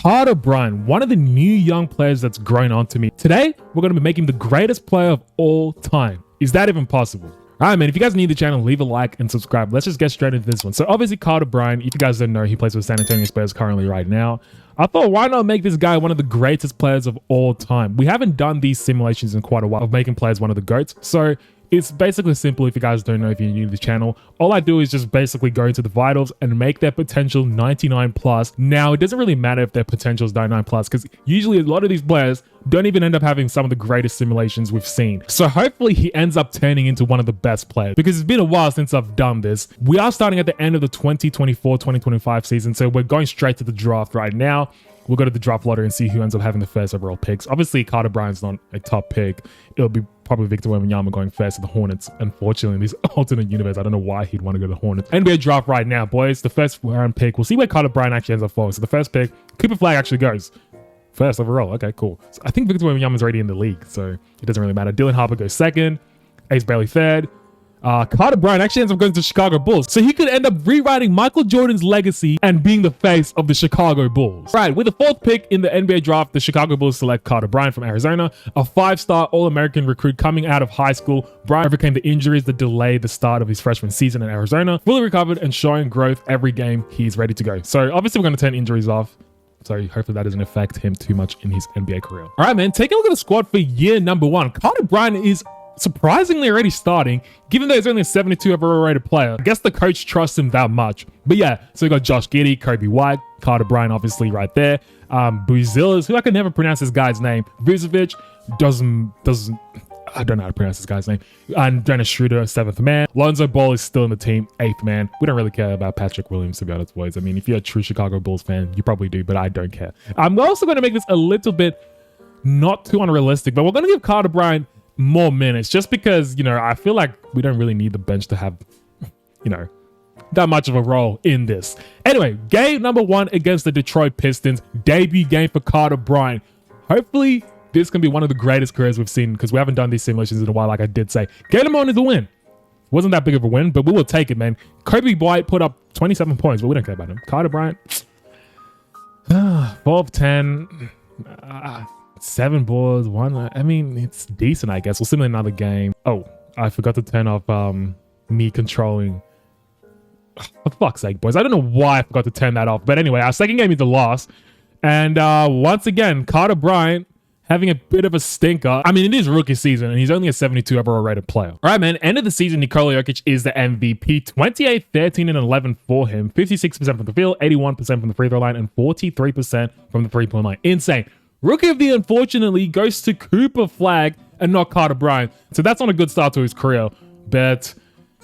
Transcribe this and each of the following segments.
Carter Bryant, one of the new young players that's grown onto me. Today, we're going to be making the greatest player of all time. Is that even possible? All right, man, if you guys need the channel, leave a like and subscribe. Let's just get straight into this one. So obviously Carter Bryant, if you guys don't know, he plays for San Antonio Spurs currently right now. I thought, why not make this guy one of the greatest players of all time? We haven't done these simulations in quite a while of making players one of the GOATs. So it's basically simple. If you guys don't know, if you're new to the channel, all I do is just basically go into the vitals and make their potential 99 plus. Now, it doesn't really matter if their potential is 99 plus because usually a lot of these players don't even end up having some of the greatest simulations we've seen. So hopefully he ends up turning into one of the best players because it's been a while since I've done this. We are starting at the end of the 2024-2025 season. So we're going straight to the draft right now. We'll go to the draft lottery and see who ends up having the first overall picks. Obviously, Carter Bryant's not a top pick. It'll be probably Victor Wembanyama going first to the Hornets. Unfortunately, in this alternate universe, I don't know why he'd want to go to the Hornets. NBA draft right now, boys. The first round pick. We'll see where Carter Bryant actually ends up falling. So the first pick, Cooper Flag actually goes first overall. Okay, cool. So I think Victor Wembanyama's already in the league, so it doesn't really matter. Dylan Harper goes second. Ace Bailey third. Carter Bryant actually ends up going to Chicago Bulls. So he could end up rewriting Michael Jordan's legacy and being the face of the Chicago Bulls. Right, with the fourth pick in the NBA draft, the Chicago Bulls select Carter Bryant from Arizona, a 5-star All-American recruit coming out of high school. Bryant overcame the injuries that delayed the start of his freshman season in Arizona, fully recovered and showing growth every game. He's ready to go. So obviously we're going to turn injuries off. So hopefully that doesn't affect him too much in his NBA career. All right, man, take a look at the squad for year number one. Carter Bryant is surprisingly already starting, given that he's only a 72 overall rated player. I guess the coach trusts him that much. But yeah, so we got Josh Giddey, Kobe White, Carter Bryant obviously right there. Buzilis, who I can never pronounce this guy's name. Vucevic doesn't I don't know how to pronounce this guy's name. And Dennis Schroeder, 7th man. Lonzo Ball is still in the team, 8th man. We don't really care about Patrick Williams, to be honest, boys. I mean, if you're a true Chicago Bulls fan, you probably do, but I don't care. I'm also going to make this a little bit not too unrealistic, but we're going to give Carter Bryant more minutes just because, you know, I feel like we don't really need the bench to have, you know, that much of a role in this. Anyway, game number one against the Detroit Pistons. Debut game for Carter Bryant. Hopefully, this can be one of the greatest careers we've seen because we haven't done these simulations in a while, like I did say. Game number one is a win. Wasn't that big of a win, but we will take it, man. Kobe White put up 27 points, but we don't care about him. Carter Bryant, 4 of 10, 7 boards, 1. I mean, it's decent, I guess. We'll simulate another game. Oh, I forgot to turn off me controlling. For fuck's sake, boys. I don't know why I forgot to turn that off. But anyway, our second game is the loss. And once again, Carter Bryant having a bit of a stinker. I mean, it is rookie season, and he's only a 72 overall rated player. All right, man. End of the season, Nikola Jokic is the MVP. 28, 13, and 11 for him. 56% from the field, 81% from the free throw line, and 43% from the three-point line. Insane. Rookie of the year, unfortunately, goes to Cooper Flag and not Carter Bryant. So that's not a good start to his career. But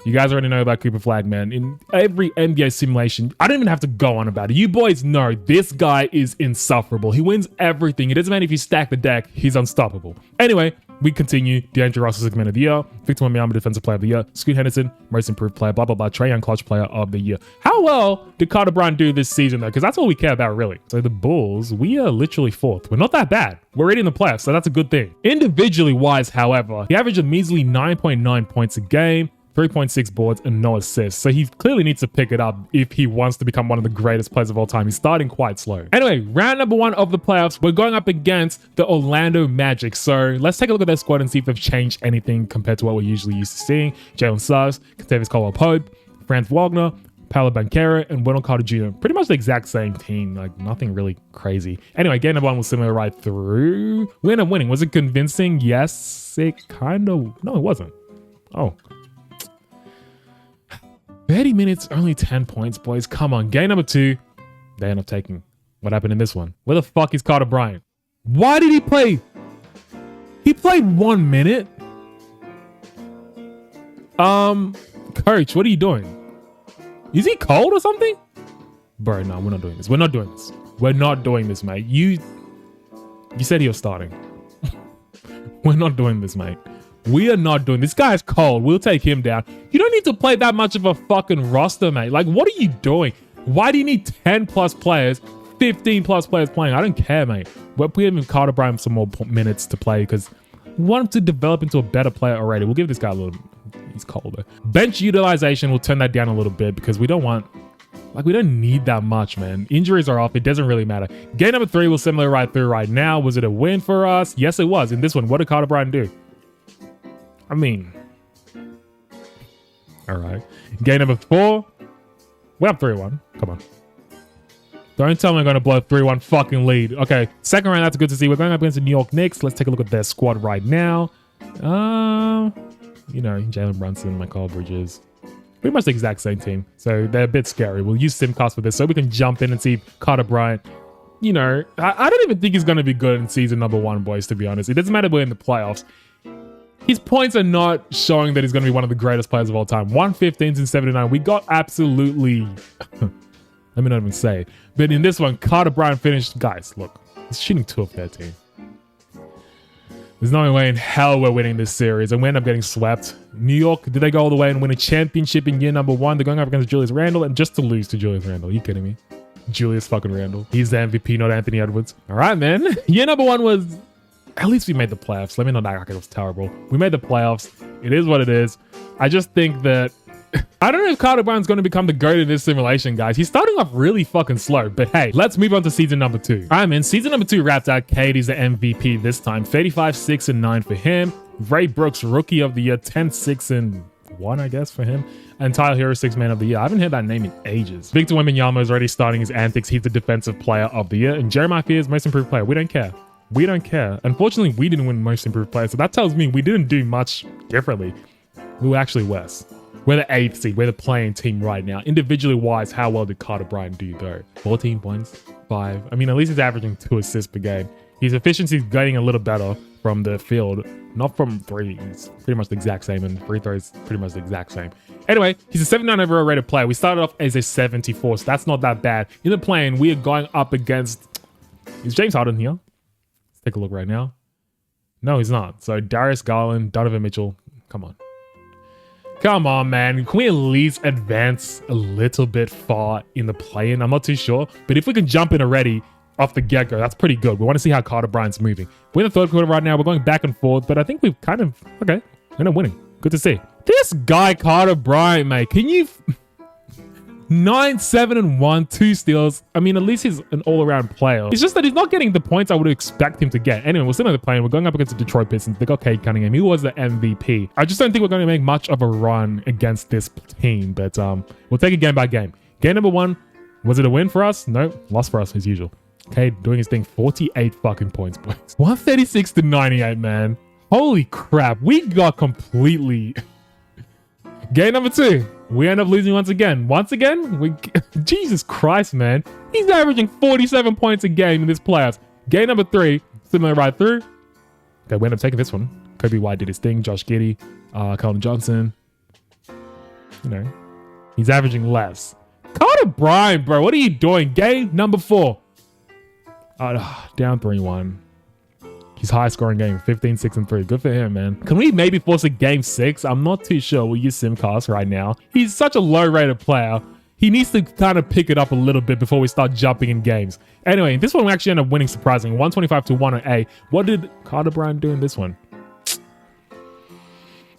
you guys already know about Cooper Flag, man. In every NBA simulation, I don't even have to go on about it. You boys know this guy is insufferable. He wins everything. It doesn't matter if you stack the deck. He's unstoppable. Anyway, we continue. D'Angelo Russell, Sixth Man of the Year. Victor Wembanyama, Defensive Player of the Year. Scoot Henderson, Most Improved Player, blah, blah, blah. Trae Young, Clutch Player of the Year. How well did Carter Bryant do this season, though? Because that's all we care about, really. So the Bulls, we are literally 4th. We're not that bad. We're already in the playoffs, so that's a good thing. Individually wise, however, he averaged a measly 9.9 points a game, 3.6 boards, and no assists. So he clearly needs to pick it up if he wants to become one of the greatest players of all time. He's starting quite slow. Anyway, round number 1 of the playoffs, we're going up against the Orlando Magic. So let's take a look at their squad and see if they've changed anything compared to what we're usually used to seeing. Jalen Suggs, Kentavious Caldwell-Pope, Franz Wagner, Paolo Banchero, and Wendell Carter Jr. Pretty much the exact same team. Like, nothing really crazy. Anyway, game number 1 was similar right through. We ended up winning. Was it convincing? Yes, it kind of... No, it wasn't. Oh. 30 minutes, only 10 points, boys. Come on. Game number 2, they end up taking. What happened in this one? Where the fuck is Carter Bryant? Why did he play? He played 1 minute. Coach, what are you doing? Is he cold or something? Bro, no, we're not doing this. We're not doing this. We're not doing this, mate. You said he was starting. We're not doing this, mate. We are not doing this. Guy's cold. We'll take him down. You don't need to play that much of a fucking roster, mate. Like, what are you doing? Why do you need 10 plus players, 15 plus players playing? I don't care, mate. We're giving Carter Bryant some more minutes to play because we want him to develop into a better player already. We'll give this guy a little... He's colder. Bench utilization, we'll turn that down a little bit because we don't want Like, we don't need that much, man. Injuries are off. It doesn't really matter. Game number 3 will similar right through right now. Was it a win for us? Yes, it was. In this one, what did Carter Bryant do? I mean, all right. Game number 4. We're up 3-1. Come on. Don't tell me I'm going to blow a 3-1 fucking lead. Okay, second round, that's good to see. We're going up against the New York Knicks. Let's take a look at their squad right now. You know, Jalen Brunson, Mikal Bridges. Pretty much the exact same team. So they're a bit scary. We'll use Simcast for this so we can jump in and see if Carter Bryant, you know, I don't even think he's going to be good in season number 1, boys, to be honest. It doesn't matter if we're in the playoffs. His points are not showing that he's going to be one of the greatest players of all time. 115 and 79. We got absolutely... Let me not even say it. But in this one, Carter Bryant finished... Guys, look. He's shooting 2 of 13. There's no way in hell we're winning this series, and we end up getting swept. New York, did they go all the way and win a championship in year number 1? They're going up against Julius Randle, and just to lose to Julius Randle. Are you kidding me? Julius fucking Randle. He's the MVP, not Anthony Edwards. All right, man. Year number 1 was... At least we made the playoffs. Let me not act like it was terrible. We made the playoffs. It is what it is. I just think that... I don't know if Carter Bryant's going to become the GOAT in this simulation, guys. He's starting off really fucking slow. But hey, let's move on to season number 2. All right, man. Season number 2 wrapped out. Katie's the MVP this time. 35, 6, and 9 for him. Ray Brooks, Rookie of the Year. 10, 6, and 1, I guess, for him. And Tyler Hero, 6 Man of the Year. I haven't heard that name in ages. Victor Wembanyama is already starting his antics. He's the Defensive Player of the Year. And Jeremiah Fears, Most Improved Player. We don't care. We don't care. Unfortunately, we didn't win Most Improved Player. So that tells me we didn't do much differently. We were actually worse. We're the 8th seed. We're the playing team right now. Individually wise, how well did Carter Bryant do though? 14 points, 5. I mean, at least he's averaging 2 assists per game. His efficiency is getting a little better from the field, not from 3. It's pretty much the exact same, and free throws pretty much the exact same. Anyway, he's a 79 overall rated player. We started off as a 74, so that's not that bad. In the play-in, we are going up against... Is James Harden here? Let's take a look right now. No, he's not. So Darius Garland, Donovan Mitchell. Come on. Come on, man. Can we at least advance a little bit far in the play-in? I'm not too sure. But if we can jump in already off the get-go, that's pretty good. We want to see how Carter Bryant's moving. We're in the 3rd quarter right now. We're going back and forth. But I think we've kind of... Okay. We're not winning. Good to see. This guy, Carter Bryant, mate. Can you... 9, 7, and 1, 2 steals. I mean, at least he's an all-around player. It's just that he's not getting the points I would expect him to get. Anyway, we're still in the play-in. We're going up against the Detroit Pistons. They got Cade Cunningham. He was the MVP. I just don't think we're going to make much of a run against this team, but we'll take it game by game. Game number 1, was it a win for us? No, loss for us as usual. Cade doing his thing. 48 fucking points, boys. 136 to 98, man. Holy crap. We got completely... Game number 2. We end up losing once again. Jesus Christ, man. He's averaging 47 points a game in this playoffs. Game number 3, similar right through. Okay, we end up taking this one. Kobe White did his thing. Josh Giddey, Colin Johnson. You know, he's averaging less. Carter Bryant, bro, what are you doing? Game number 4. Down 3-1. His high scoring game, 15, 6, and 3. Good for him, man. Can we maybe force a game 6? I'm not too sure. We'll use Simcast right now. He's such a low-rated player. He needs to kind of pick it up a little bit before we start jumping in games. Anyway, this one we actually end up winning surprisingly. 125 to 108. What did Carter Bryant do in this one?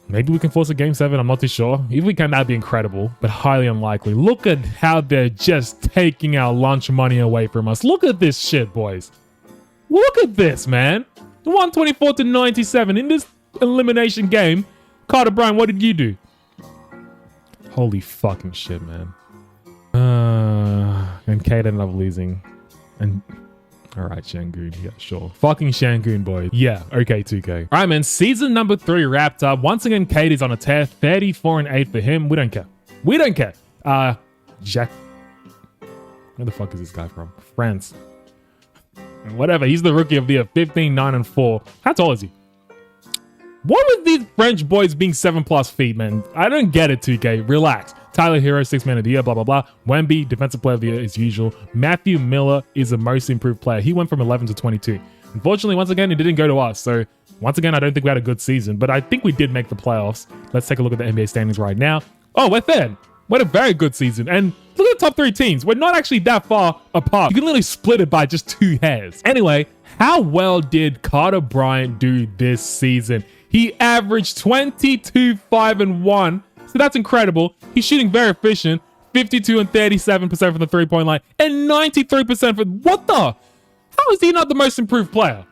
Maybe we can force a game 7. I'm not too sure. If we can, that'd be incredible, but highly unlikely. Look at how they're just taking our lunch money away from us. Look at this shit, boys. Look at this, man. 124 to 97 in this elimination game. Carter Bryant, what did you do? Holy fucking shit, man. And Kate ended up losing. And all right, Shangoon, yeah, sure. Fucking Shangoon, boy. Yeah, okay, 2K. All right, man. Season number 3 wrapped up. Once again, Kate is on a tear. 34 and 8 for him. We don't care. We don't care. Jack. Where the fuck is this guy from? France. Whatever, he's the Rookie of the Year. 15, 9, and 4. How tall is he? What with these French boys being 7+ feet, man? I don't get it, 2K. Relax. Tyler Hero, 6 Man of the Year, blah, blah, blah. Wemby, Defensive Player of the Year as usual. Matthew Miller is the Most Improved Player. He went from 11 to 22. Unfortunately, once again, it didn't go to us. So, once again, I don't think we had a good season, but I think we did make the playoffs. Let's take a look at the NBA standings right now. Oh, we're third. We had a very good season. And look at the top 3 teams. We're not actually that far apart. You can literally split it by just 2 hairs. Anyway, how well did Carter Bryant do this season? He averaged 22, 5, and 1. So that's incredible. He's shooting very efficient. 52 and 37% from the three-point line, and 93% for what the? How is he not the most improved player?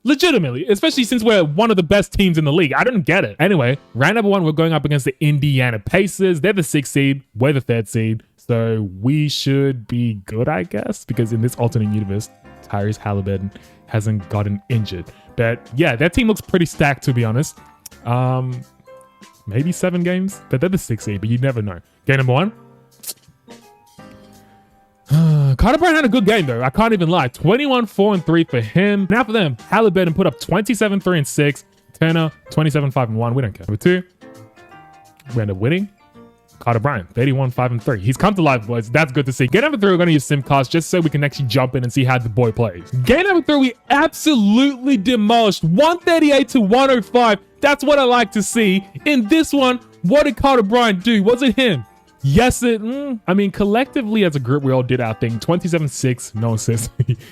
Legitimately, especially since we're one of the best teams in the league. I don't get it. Anyway, round number 1, we're going up against the Indiana Pacers. They're the 6th seed. We're the 3rd seed. So we should be good, I guess, because in this alternate universe, Tyrese Halliburton hasn't gotten injured. But yeah, that team looks pretty stacked, to be honest. Maybe 7 games, but they're the 6th seed, but you never know. Game number 1. Carter Bryant had a good game, though. I can't even lie. 21, 4, and 3 for him. Now for them, Halliburton put up 27, 3, and 6. Turner, 27, 5, and 1. We don't care. Number 2, we end up winning. Carter Bryant, 31, 5, and 3. He's come to life, boys. That's good to see. Game number 3, we're going to use Simcast just so we can actually jump in and see how the boy plays. Game number 3, we absolutely demolished. 138 to 105. That's what I like to see. In this one, what did Carter Bryant do? Was it him? Yes, I mean, collectively as a group, we all did our thing. 27-6, no assists.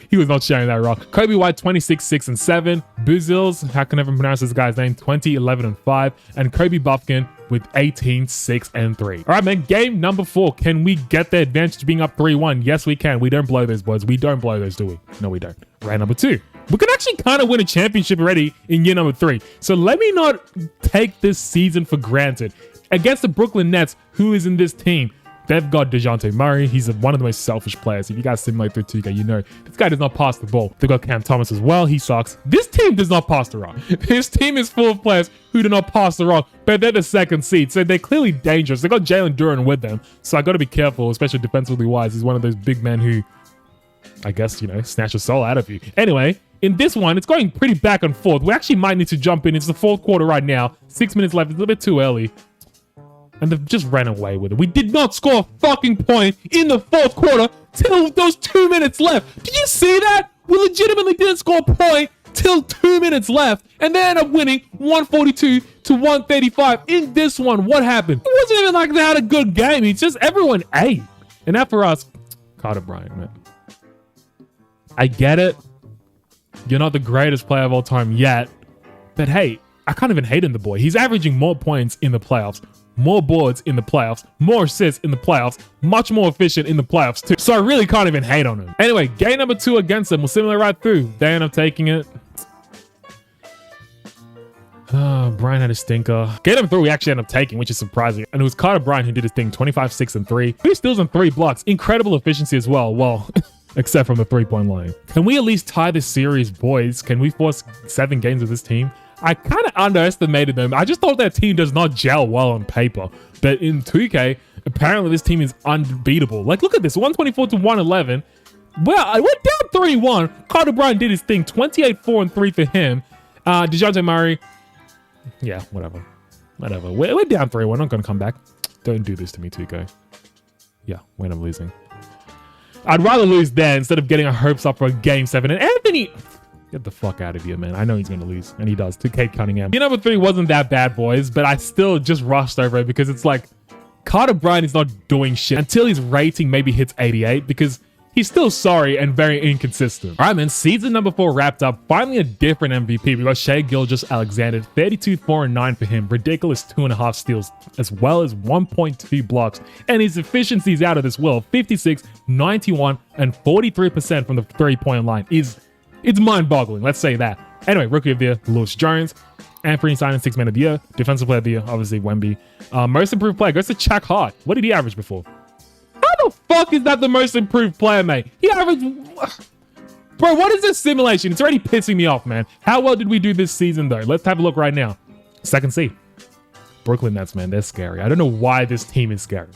He was not sharing that rock. Kobe White, 26-6 and 7. Buzils, how can I even pronounce this guy's name? 20, 11 and 5. And Kobe Buffkin with 18, 6 and 3. All right, man, game number 4. Can we get the advantage being up 3-1? Yes, we can. We don't blow those, boys. We don't blow those, do we? No, we don't. Round number 2. We can actually kind of win a championship already in year number 3. So let me not take this season for granted. Against the Brooklyn Nets, who is in this team? They've got DeJounte Murray. He's one of the most selfish players. If you guys simulate through 2K, you know this guy does not pass the ball. They've got Cam Thomas as well. He sucks. This team does not pass the rock. This team is full of players who do not pass the rock, but they're the 2nd seed, so they're clearly dangerous. They got Jalen Duren with them, so I got to be careful, especially defensively wise. He's one of those big men who, I guess, you know, snatch a soul out of you. Anyway, in this one, it's going pretty back and forth. We actually might need to jump in. It's the 4th quarter right now. 6 minutes left. It's a little bit too early. And they've just ran away with it. We did not score a fucking point in the 4th quarter till those 2 minutes left. Did you see that? We legitimately didn't score a point till 2 minutes left. And they ended up winning 142 to 135. In this one, what happened? It wasn't even like they had a good game. It's just everyone ate. And that for us, Carter Bryant, man. I get it. You're not the greatest player of all time yet. But hey, I can't even hate on the boy. He's averaging more points in the playoffs, more boards in the playoffs, more assists in the playoffs, much more efficient in the playoffs too. So I really can't even hate on him. Anyway, game number 2 against them. We'll simulate right through. They end up taking it. Brian had a stinker. Game number 3 we actually ended up taking, which is surprising. And it was Carter Bryant who did his thing, 25, 6, and 3. 3 steals and 3 blocks. Incredible efficiency as well. Well, except from the 3-point line. Can we at least tie this series, boys? Can we force 7 games with this team? I kind of underestimated them. I just thought that team does not gel well on paper. But in 2K, apparently this team is unbeatable. Like, look at this, 124 to 111. Well, I went down 3-1. Carter Bryant did his thing, 28, 4, and 3 for him. DeJounte Murray, yeah, whatever. We're down 3-1. Not going to come back. Don't do this to me, 2K. Yeah, when I'm losing. I'd rather lose there instead of getting our hopes up for a game 7. And Anthony, get the fuck out of here, man. I know he's going to lose, and he does, to Kate Cunningham. Year number 3 wasn't that bad, boys, but I still just rushed over it because it's like Carter Bryant is not doing shit until his rating maybe hits 88 because he's still sorry and very inconsistent. All right, man, season number 4 wrapped up. Finally a different MVP. We got Shai Gilgeous-Alexander, 32, 4, and 9 for him. Ridiculous 2.5 steals, as well as 1.2 blocks. And his efficiency's out of this world. 56, 91, and 43% from the 3-point line. It's mind-boggling, let's say that. Anyway, Rookie of the Year, Lewis Jones. Anthony Simon, 6 Man of the Year. Defensive Player of the Year, obviously Wemby. Most Improved Player goes to Chuck Hart. What did he average before? How the fuck is that the most improved player, mate? He averaged... Bro, what is this simulation? It's already pissing me off, man. How well did we do this season, though? Let's have a look right now. 2nd seed. Brooklyn Nets, man. They're scary. I don't know why this team is scary.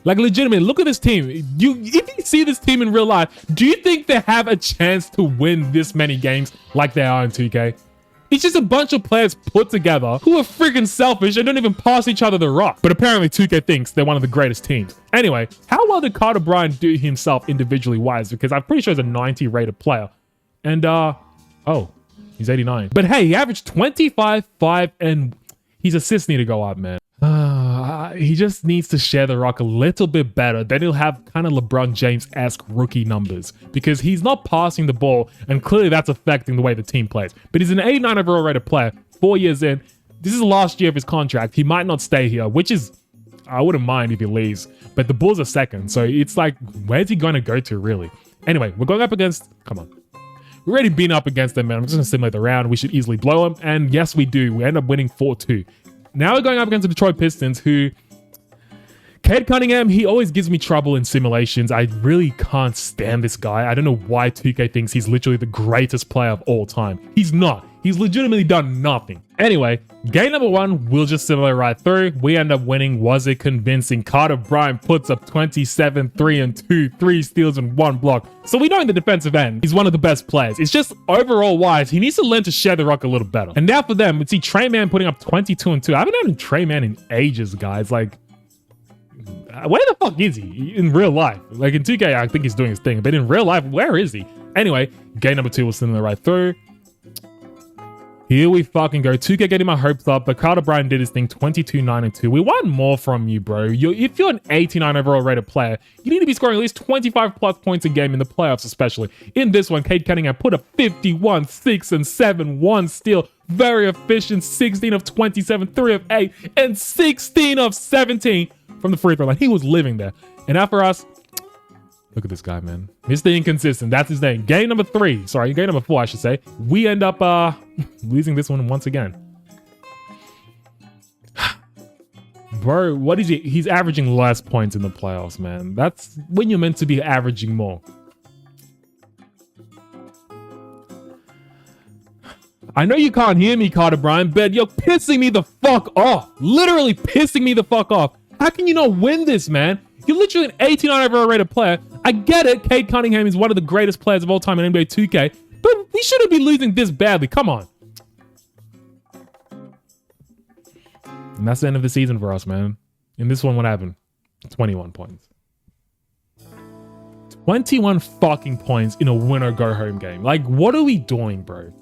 Like, legitimately, look at this team. If you see this team in real life, do you think they have a chance to win this many games like they are in 2K? It's just a bunch of players put together who are freaking selfish and don't even pass each other the rock. But apparently 2K thinks they're one of the greatest teams. Anyway, how well did Carter Bryant do himself individually wise? Because I'm pretty sure he's a 90 rated player. And, oh, he's 89. But hey, he averaged 25, 5, and his assists need to go up, man. He just needs to share the rock a little bit better. Then he'll have kind of LeBron James-esque rookie numbers because he's not passing the ball, and clearly that's affecting the way the team plays. But he's an 89 overall rated player, 4 years in. This is the last year of his contract. He might not stay here, which is I wouldn't mind if he leaves. But the Bulls are second, so it's like, where's he going to go to, really? Anyway, we're going up against... Come on. We've already been up against them, man. I'm just going to simulate the round. We should easily blow them. And yes, we do. We end up winning 4-2. Now we're going up against the Detroit Pistons, who... Cade Cunningham, he always gives me trouble in simulations. I really can't stand this guy. I don't know why 2K thinks he's literally the greatest player of all time. He's not. He's legitimately done nothing. Anyway, game number 1, we'll just simulate right through. We end up winning. Was it convincing? Carter Bryant puts up 27, 3 and 2, 3 steals and 1 block. So we know in the defensive end, he's one of the best players. It's just overall wise, he needs to learn to share the rock a little better. And now for them, we see Trey Mann putting up 22 and 2. I haven't had Trey Mann in ages, guys. Like, where the fuck is he in real life? Like in 2K, I think he's doing his thing, but in real life, where is he? Anyway, game number 2 was sending it right through. Here we fucking go. 2K getting my hopes up, but Carter Bryant did his thing, 22, 9 and 2. We want more from you, bro. If you're an 89 overall rated player, you need to be scoring at least 25 plus points a game in the playoffs, especially. In this one, Cade Cunningham put up 51, 6 and 7, 1 steal. Very efficient, 16 of 27, 3 of 8, and 16 of 17 from the free throw line. He was living there. And now for us, look at this guy, man. Mr. Inconsistent. That's his name. Game number 3. Sorry, game number 4, I should say. We end up losing this one once again. Bro, what is he? He's averaging less points in the playoffs, man. That's when you're meant to be averaging more. I know you can't hear me, Carter Bryant, but you're pissing me the fuck off. Literally pissing me the fuck off. How can you not win this, man? You're literally an 89 overall rated player. I get it. Cade Cunningham is one of the greatest players of all time in NBA 2K, but we shouldn't be losing this badly. Come on. And that's the end of the season for us, man. In this one, what happened? 21 points. 21 fucking points in a win-or-go-home game. Like, what are we doing, bro?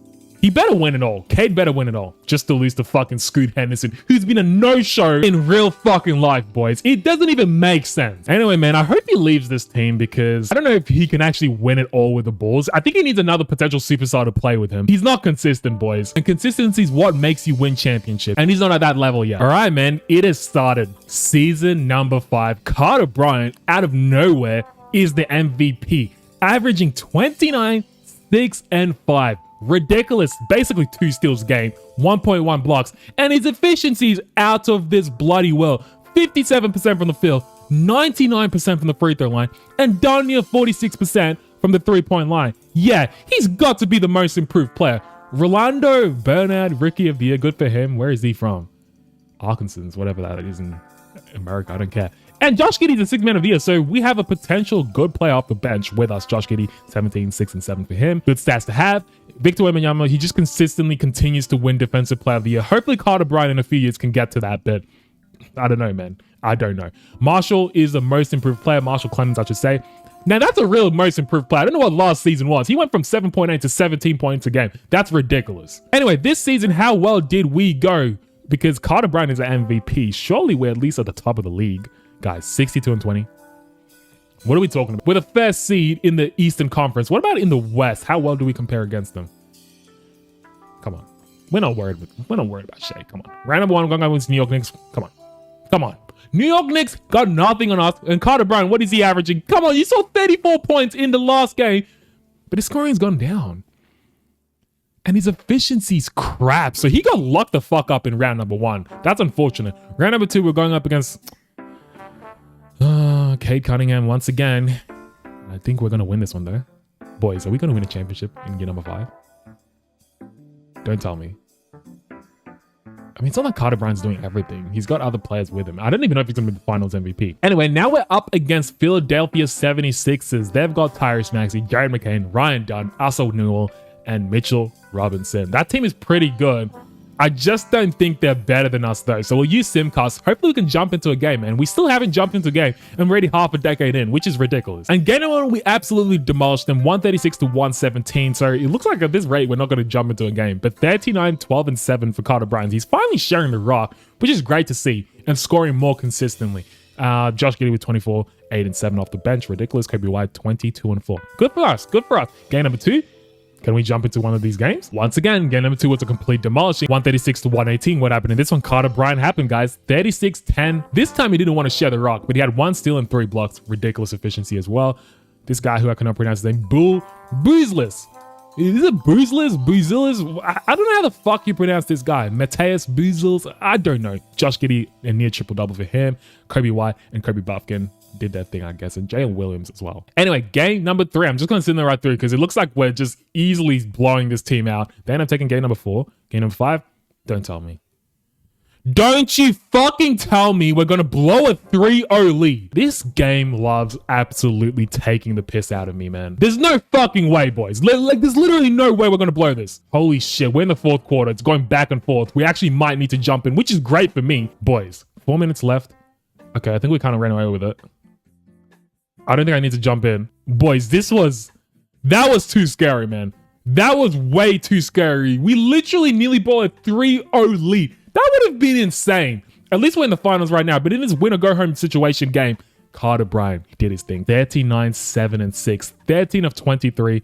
He better win it all. Cade better win it all. Just to lose to fucking Scoot Henderson, who's been a no-show in real fucking life, boys. It doesn't even make sense. Anyway, man, I hope he leaves this team because I don't know if he can actually win it all with the Bulls. I think he needs another potential superstar to play with him. He's not consistent, boys. And consistency is what makes you win championships. And he's not at that level yet. All right, man, it has started. Season number 5. Carter Bryant, out of nowhere, is the MVP. Averaging 29, 6 and 5. Ridiculous. Basically 2 steals a game, 1.1 blocks, and his efficiency is out of this bloody world. 57% from the field, 99% from the free throw line, and down near 46% from the 3-point line. Yeah, he's got to be the most improved player. Rolando Bernard, Rookie of the Year, good for him. Where is he from? Arkansas, whatever that is in America, I don't care. And Josh Giddey's a 6th man of the year, so we have a potential good player off the bench with us. Josh Giddey, 17, 6 and 7 for him. Good stats to have. Victor Wembanyama, he just consistently continues to win Defensive Player of the Year. Hopefully Carter Bryant in a few years can get to that, but I don't know, man. I don't know. Marshall is the most improved player. Marshall Clemens, I should say. Now, that's a real most improved player. I don't know what last season was. He went from 7.8 to 17 points a game. That's ridiculous. Anyway, this season, how well did we go? Because Carter Bryant is an MVP. Surely we're at least at the top of the league. Guys, 62 and 20. What are we talking about? We're the first seed in the Eastern Conference. What about in the West? How well do we compare against them? Come on. We're not worried about Shea. Come on. Round number 1, we're going against New York Knicks. Come on. Come on. New York Knicks got nothing on us. And Carter Bryant, what is he averaging? Come on, you saw 34 points in the last game. But his scoring's gone down. And his efficiency's crap. So he got locked the fuck up in round number 1. That's unfortunate. Round number 2, we're going up against... Cade Cunningham once again. I think we're going to win this one, though. Boys, are we going to win a championship in year number 5? Don't tell me. I mean, it's not like Carter Bryant's doing everything. He's got other players with him. I don't even know if he's going to be the finals MVP. Anyway, now we're up against Philadelphia 76ers. They've got Tyrese Maxey, Jared McCain, Ryan Dunn, Asa Newell, and Mitchell Robinson. That team is pretty good. I just don't think they're better than us, though. So we'll use Simcast. Hopefully we can jump into a game, man. We still haven't jumped into a game, and we're already half a decade in, which is ridiculous. And game number 1, we absolutely demolished them, 136 to 117. So it looks like at this rate, we're not going to jump into a game. But 39, 12, and 7 for Carter Bryant. He's finally sharing the rock, which is great to see, and scoring more consistently. Josh Giddey with 24, 8 and 7 off the bench. Ridiculous. Kobe White, 22 and 4. Good for us. Good for us. Game number 2. Can we jump into one of these games? Once again, game number 2 was a complete demolishing. 136 to 118. What happened in this one? Carter Bryant happened, guys. 36-10. This time he didn't want to share the rock, but he had 1 steal and 3 blocks. Ridiculous efficiency as well. This guy who I cannot pronounce his name, Boozless. Is it Boozless? Boozless? I don't know how the fuck you pronounce this guy. Mateus Boozles? I don't know. Josh Giddey, a near triple-double for him. Kobe White and Kobe Buffkin did that thing, I guess, and Jalen Williams as well. Anyway, game number 3. I'm just going to sit in the right through because it looks like we're just easily blowing this team out. Then I'm taking game number 4. Game number 5, don't tell me. Don't you fucking tell me we're going to blow a 3-0 lead. This game loves absolutely taking the piss out of me, man. There's no fucking way, boys. Like, there's literally no way we're going to blow this. Holy shit, we're in the 4th quarter. It's going back and forth. We actually might need to jump in, which is great for me. Boys, 4 minutes left. Okay, I think we kind of ran away with it. I don't think I need to jump in. Boys, that was too scary, man. That was way too scary. We literally nearly blew a 3-0 lead. That would have been insane. At least we're in the finals right now, but in this win or go home situation game, Carter Bryant, he did his thing. 39, 7, and 6. 13 of 23.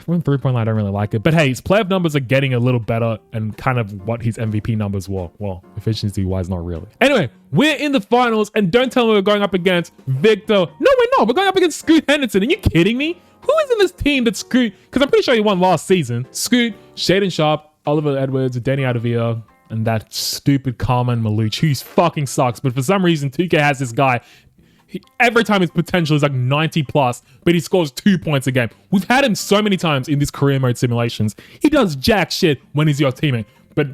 From 3-point line, I don't really like it. But hey, his playoff numbers are getting a little better and kind of what his MVP numbers were. Well, efficiency-wise, not really. Anyway, we're in the finals, and don't tell me we're going up against Victor. No, we're not. We're going up against Scoot Henderson. Are you kidding me? Who is in this team that Scoot? Because I'm pretty sure he won last season. Scoot, Shaden Sharp, Oliver Edwards, Danny Adavia, and that stupid Carmen Maluch, who fucking sucks. But for some reason, 2K has this guy. Every time his potential is like 90 plus, but he scores 2 points a game. We've had him so many times in these career mode simulations. He does jack shit when he's your teammate, but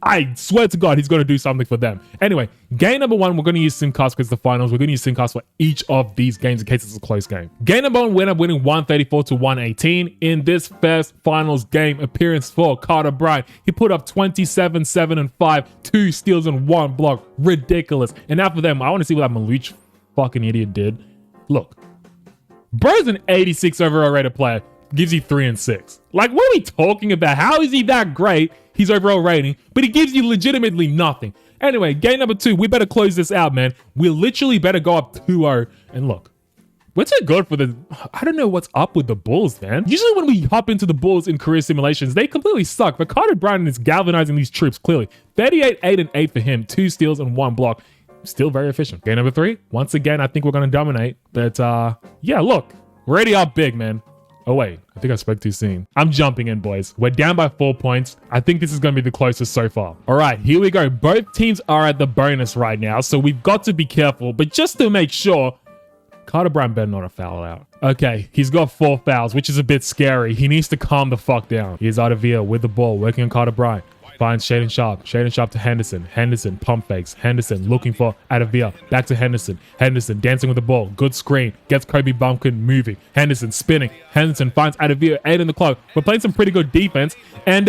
I swear to God, he's going to do something for them. Anyway, game number 1, we're going to use Simcast because the finals. We're going to use Simcast for each of these games in case it's a close game. Game number 1, we end up winning 134 to 118 in this first finals game appearance for Carter Bryant. He put up 27, 7, and 5, 2 steals and 1 block. Ridiculous. And now for them, I want to see what that Maluch fucking idiot did. Look, bro's an 86 overall rated player, gives you 3 and 6. Like, what are we talking about? How is he that great? His overall rating, but he gives you legitimately nothing. Anyway, game number 2, we better close this out, man. We literally better go up 2-0. And look, we're too good for the... I don't know what's up with the Bulls, man. Usually when we hop into the Bulls in career simulations, they completely suck. But Carter Bryant is galvanizing these troops clearly. 38, 8, and 8 for him. 2 steals and 1 block. Still very efficient. Game number 3, once again, I think we're going to dominate. But yeah, look, we're already up big, man. Oh wait, I think I spoke too soon. I'm jumping in, boys. We're down by 4 points. I think this is going to be the closest so far. All right, here we go. Both teams are at the bonus right now, so we've got to be careful. But just to make sure, Carter Bryant better not have fouled out. Okay, he's got 4 fouls, which is a bit scary. He needs to calm the fuck down. Here's Adavia with the ball, working on Carter Bryant. Finds Shaden Sharp. Shaden Sharp to Henderson. Henderson pump fakes. Henderson looking for Adavia. Back to Henderson. Henderson dancing with the ball. Good screen. Gets Kobe Bumpkin moving. Henderson spinning. Henderson finds Adavia. 8 in the clock. We're playing some pretty good defense. And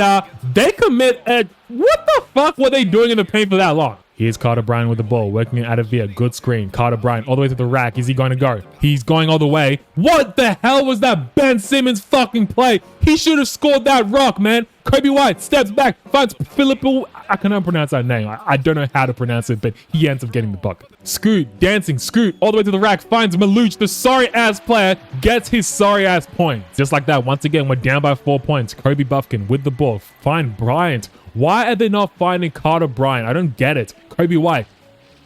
they commit a... What the fuck were they doing in the paint for that long? Here's Carter Bryant with the ball, working out of here. Good screen. Carter Bryant all the way to the rack. Is he going to go? He's going all the way. What the hell was that Ben Simmons fucking play? He should have scored that rock, man. Kobe White steps back, finds Filippo. I cannot pronounce that name. I don't know how to pronounce it, but he ends up getting the bucket. Scoot, dancing, Scoot, all the way to the rack, finds Maluch, the sorry-ass player, gets his sorry-ass point. Just like that, once again, we're down by 4 points. Kobe Buffkin with the ball. Find Bryant. Why are they not finding Carter Bryant? I don't get it. Kobe White,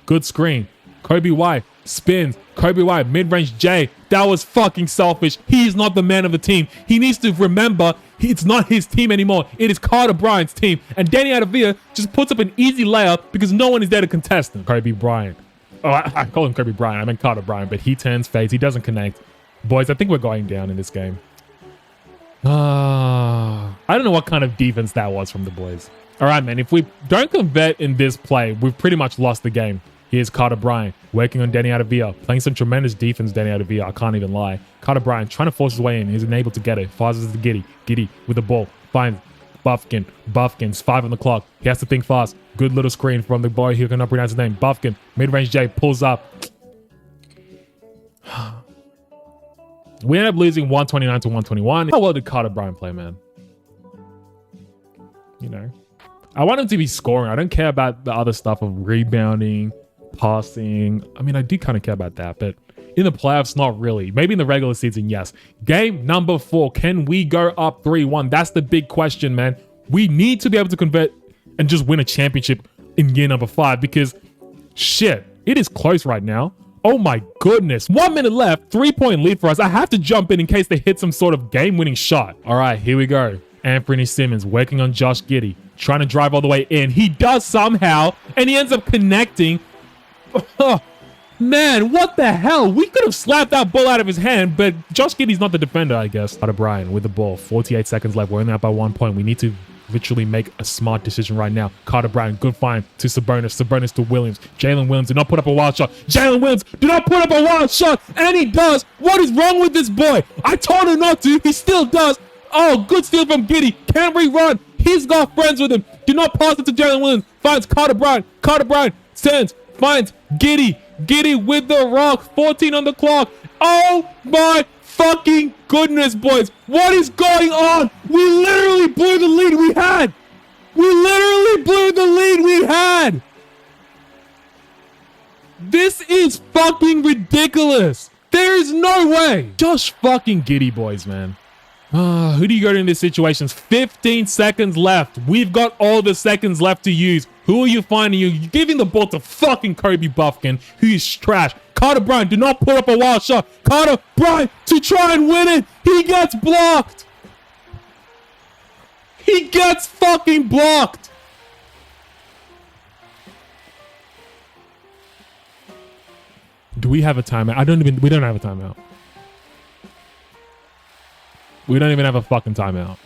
good screen. Kobe White spins. Kobe White, mid-range J. That was fucking selfish. He is not the man of the team. He needs to remember it's not his team anymore. It is Carter Bryant's team. And Danny Adavia just puts up an easy layup because no one is there to contest him. Kobe Bryant. Oh, I call him Kobe Bryant. I meant Carter Bryant, but he turns fades. He doesn't connect. Boys, I think we're going down in this game. I don't know what kind of defense that was from the boys. All right, man. If we don't convert in this play, we've pretty much lost the game. Here's Carter Bryant working on Danny Adavia, playing some tremendous defense. Danny Adavia, I can't even lie. Carter Bryant trying to force his way in. He's unable to get it. Fires to Giddey. Giddey with the ball. Finds Buffkin. Buffkin's 5 on the clock. He has to think fast. Good little screen from the boy who cannot pronounce his name. Buffkin. Mid-range J pulls up. We end up losing 129 to 121. How well did Carter Bryant play, man? You know, I want him to be scoring. I don't care about the other stuff of rebounding, passing. I mean, I do kind of care about that, but In the playoffs, not really. Maybe in the regular season, yes. Game number 4. Can we go up 3-1? That's the big question, man. We need to be able to convert and just win a championship in year number 5 because shit, it is close right now. Oh my goodness. 1 minute left, 3-point lead for us. I have to jump in case they hit some sort of game-winning shot. All right, here we go. Anthony Simmons working on Josh Giddey, trying to drive all the way in. He does somehow, and he ends up connecting. Oh, man, what the hell? We could have slapped that ball out of his hand, but Josh Giddey's not the defender, I guess. Carter Bryant with the ball. 48 seconds left. We're only up by 1 point. We need to literally make a smart decision right now. Carter Bryant, good find to Sabonis. Sabonis to Williams. Jalen Williams did not put up a wild shot. Jalen Williams did not put up a wild shot, and he does. What is wrong with this boy? I told him not to. He still does. Oh, good steal from Giddey. Can't rerun. He's got friends with him. Do not pass it to Jalen Williams. Finds Carter Bryant. Carter Bryant sends. Finds Giddey. Giddey with the rock. 14 on the clock. Oh my fucking goodness, boys. What is going on? We literally blew the lead we had. We literally blew the lead we had. This is fucking ridiculous. There is no way. Josh fucking Giddey, boys, man. Who do you go to in these situations? 15 seconds left. We've got all the seconds left to use. Who are you finding? You're giving the ball to fucking Kobe Buffkin, who is trash. Carter Bryant, do not put up a wild shot. Carter Bryant to try and win it. He gets blocked. He gets fucking blocked. Do we have a timeout? We don't have a timeout. We don't even have a fucking timeout.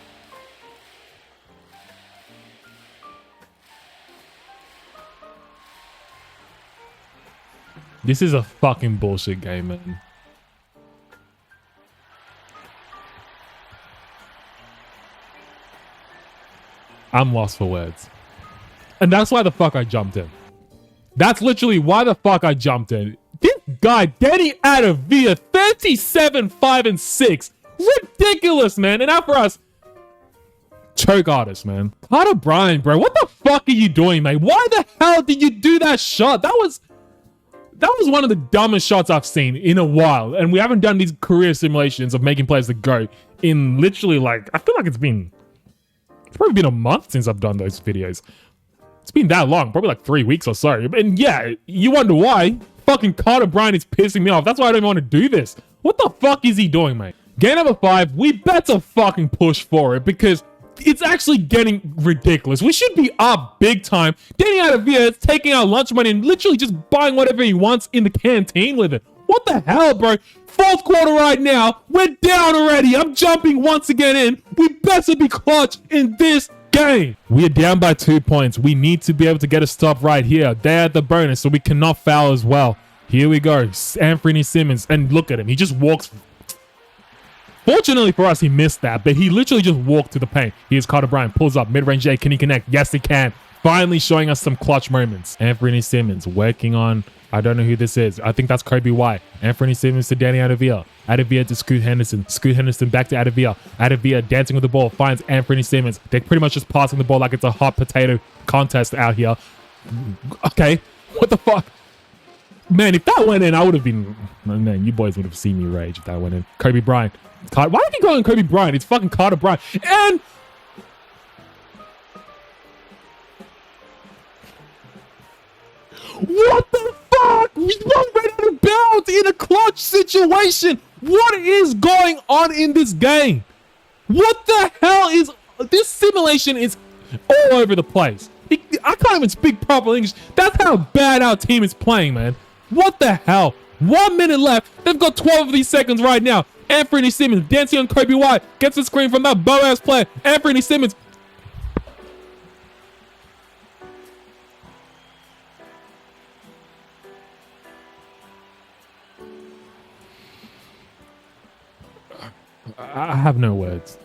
This is a fucking bullshit game, man. I'm lost for words. And that's why the fuck I jumped in. That's literally why the fuck I jumped in. This guy, Danny Adavia, 37, 5, and 6. Ridiculous, man. And now for us, choke artist, man. Carter Bryant, bro. What the fuck are you doing, mate? Why the hell did you do that shot? That was one of the dumbest shots I've seen in a while. And we haven't done these career simulations of making players the GOAT in literally like, I feel like it's probably been a month since I've done those videos. It's been that long, probably like 3 weeks or so. And yeah, you wonder why. Fucking Carter Bryant is pissing me off. That's why I don't even want to do this. What the fuck is he doing, mate? Game number 5, we better fucking push for it because it's actually getting ridiculous. We should be up big time. Danny Adavia is taking our lunch money and literally just buying whatever he wants in the canteen with it. What the hell, bro? 4th quarter right now. We're down already. I'm jumping once again in. We better be clutch in this game. We are down by 2 points. We need to be able to get a stop right here. They're at the bonus, so we cannot foul as well. Here we go. Anthony Simmons. And look at him. He just walks. Fortunately for us, he missed that, but he literally just walked to the paint. Here's Carter Bryant, pulls up, mid-range J. Can he connect? Yes, he can. Finally showing us some clutch moments. Anthony Simmons working on, I don't know who this is. I think that's Kobe White. Anthony Simmons to Danny Adavia. Adavia to Scoot Henderson. Scoot Henderson back to Adavia. Adavia dancing with the ball, finds Anthony Simmons. They're pretty much just passing the ball like it's a hot potato contest out here. Okay, what the fuck? Man, if that went in, I would have been... Man, you boys would have seen me rage if that went in. Kobe Bryant. Why are you calling Kobe Bryant? It's fucking Carter Bryant. And... what the fuck? We won't run out of bounds in a clutch situation. What is going on in this game? What the hell is... This simulation is all over the place. I can't even speak proper English. That's how bad our team is playing, man. What the hell? 1 minute left. They've got 12 of these seconds right now. Anthony Simmons dancing on Kobe White. Gets the screen from that Boaz player. Anthony Simmons. I have no words.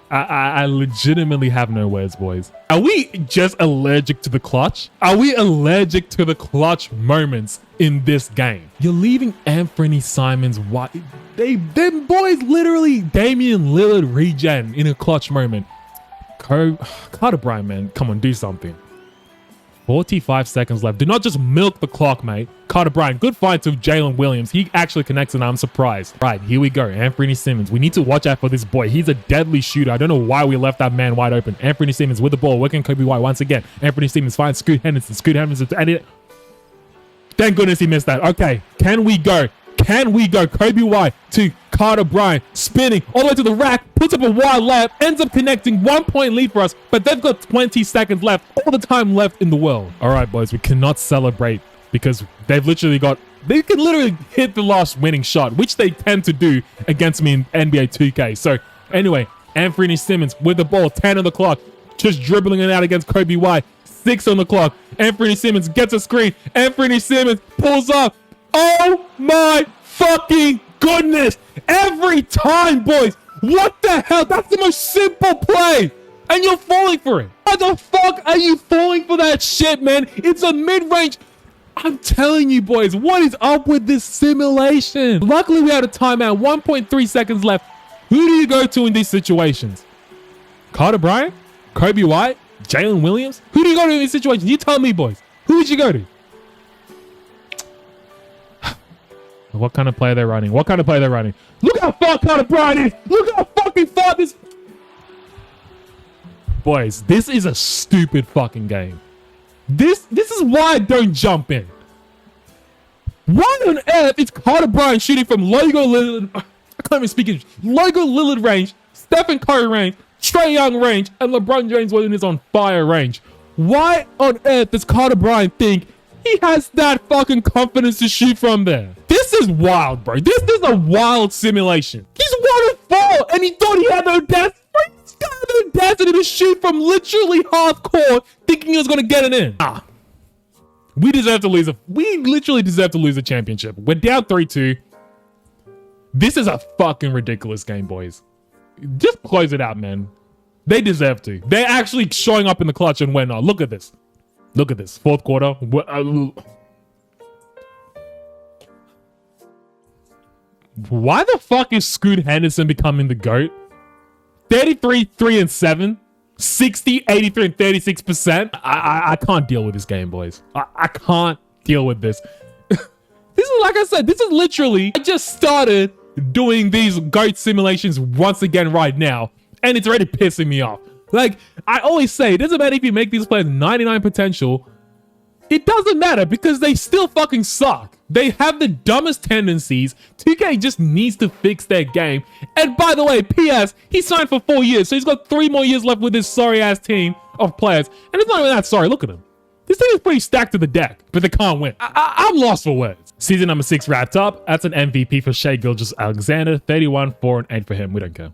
I legitimately have no words, boys. Are we just allergic to the clutch? Are we allergic to the clutch moments in this game? You're leaving Anthony Simons wide. Them boys literally Damian Lillard regen in a clutch moment. Carter Bryant, man, come on, do something. 45 seconds left. Do not just milk the clock, mate. Carter Bryant, good fight to Jalen Williams. He actually connects and I'm surprised. Right, here we go. Anthony Simmons. We need to watch out for this boy. He's a deadly shooter. I don't know why we left that man wide open. Anthony Simmons with the ball, working Kobe White once again. Anthony Simmons finds Scoot Henderson. Scoot Henderson, and it... Thank goodness he missed that. Okay, can we go? Can we go? Kobe White to Carter Bryant, spinning all the way to the rack, puts up a wild layup, ends up connecting, 1 point lead for us, but they've got 20 seconds left, all the time left in the world. All right, boys, we cannot celebrate because they've literally got, they can literally hit the last winning shot, which they tend to do against me in NBA 2K. So anyway, Anthony Simmons with the ball, 10 on the clock, just dribbling it out against Kobe White, 6 on the clock. Anthony Simmons gets a screen. Anthony Simmons pulls up. Oh my fucking goodness. Every time, boys. What the hell? That's the most simple play. And you're falling for it. Why the fuck are you falling for that shit, man? It's a mid-range. I'm telling you, boys, what is up with this simulation? Luckily, we had a timeout. 1.3 seconds left. Who do you go to in these situations? Carter Bryant? Kobe White? Jalen Williams? Who do you go to in these situations? You tell me, boys. Who would you go to? What kind of play they're running? What kind of play they're running? Look how far Carter Bryant is. Look how fucking far this... Boys, this is a stupid fucking game. This is why I don't jump in. Why on earth is Carter Bryant shooting from Logo Lillard... I can't even speak English. Logo Lillard range, Stephen Curry range, Trae Young range, and LeBron James when it's on fire range. Why on earth does Carter Bryant think he has that fucking confidence to shoot from there? This is wild, bro. This is a wild simulation. He's 1-4, and he thought he had no depth. He's got no density to shoot from literally half court, thinking he was gonna get it in. We deserve to lose. We literally deserve to lose a championship. We're down 3-2. This is a fucking ridiculous game, boys. Just close it out, man. They deserve to. They're actually showing up in the clutch and when not. Look at this. Look at this. Fourth quarter. Why the fuck is Scoot Henderson becoming the GOAT? 33, 3 and 7. 60, 83 and 36%. I can't deal with this game, boys. I can't deal with this. This is, like I said, this is literally, I just started doing these GOAT simulations once again right now, and it's already pissing me off. Like, I always say, it doesn't matter if you make these players 99 potential. It doesn't matter because they still fucking suck. They have the dumbest tendencies. 2K just needs to fix their game. And by the way, PS, he signed for 4 years, so he's got 3 more years left with this sorry-ass team of players. And it's not even that sorry. Look at him. This team is pretty stacked to the deck, but they can't win. I'm lost for words. Season number 6 wrapped up. That's an MVP for Shai Gilgeous-Alexander. 31, 4 and 8 for him. We don't care.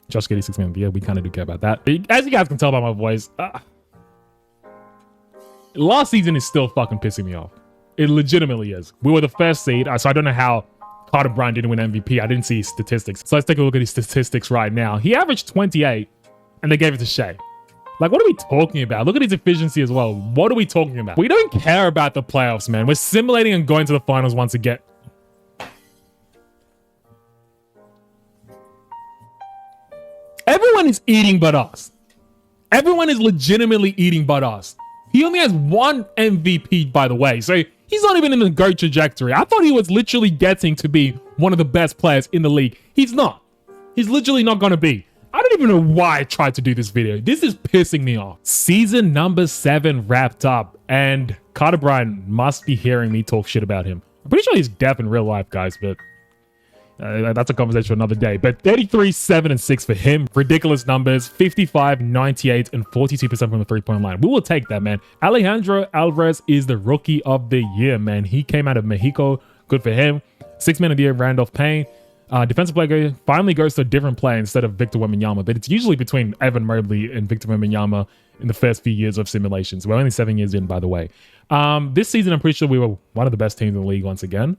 Josh Giddey, 6 man of the year. We kind of do care about that. But as you guys can tell by my voice, last season is still fucking pissing me off. It legitimately is. We were the first seed, so I don't know how Carter Bryant didn't win MVP. I didn't see his statistics. So let's take a look at his statistics right now. He averaged 28, and they gave it to Shai. Like, what are we talking about? Look at his efficiency as well. What are we talking about? We don't care about the playoffs, man. We're simulating and going to the finals once again. Everyone is eating but us. Everyone is legitimately eating but us. He only has 1 MVP, by the way. So he's not even in the GOAT trajectory. I thought he was literally getting to be one of the best players in the league. He's not. He's literally not going to be. I don't even know why I tried to do this video. This is pissing me off. Season number 7 wrapped up, and Carter Bryant must be hearing me talk shit about him. I'm pretty sure he's deaf in real life, guys, but that's a conversation for another day. But 33, 7 and 6 for him. Ridiculous numbers. 55, 98 and 42% from the three-point line. We will take that, man. Alejandro Alvarez is the rookie of the year, man. He came out of Mexico. Good for him. 6 man of the year, Randolph Payne. Defensive player finally goes to a different player instead of Victor Wembanyama, but it's usually between Evan Mobley and Victor Wembanyama in the first few years of simulations. We're only 7 years in, by the way. This season, I'm pretty sure we were one of the best teams in the league once again.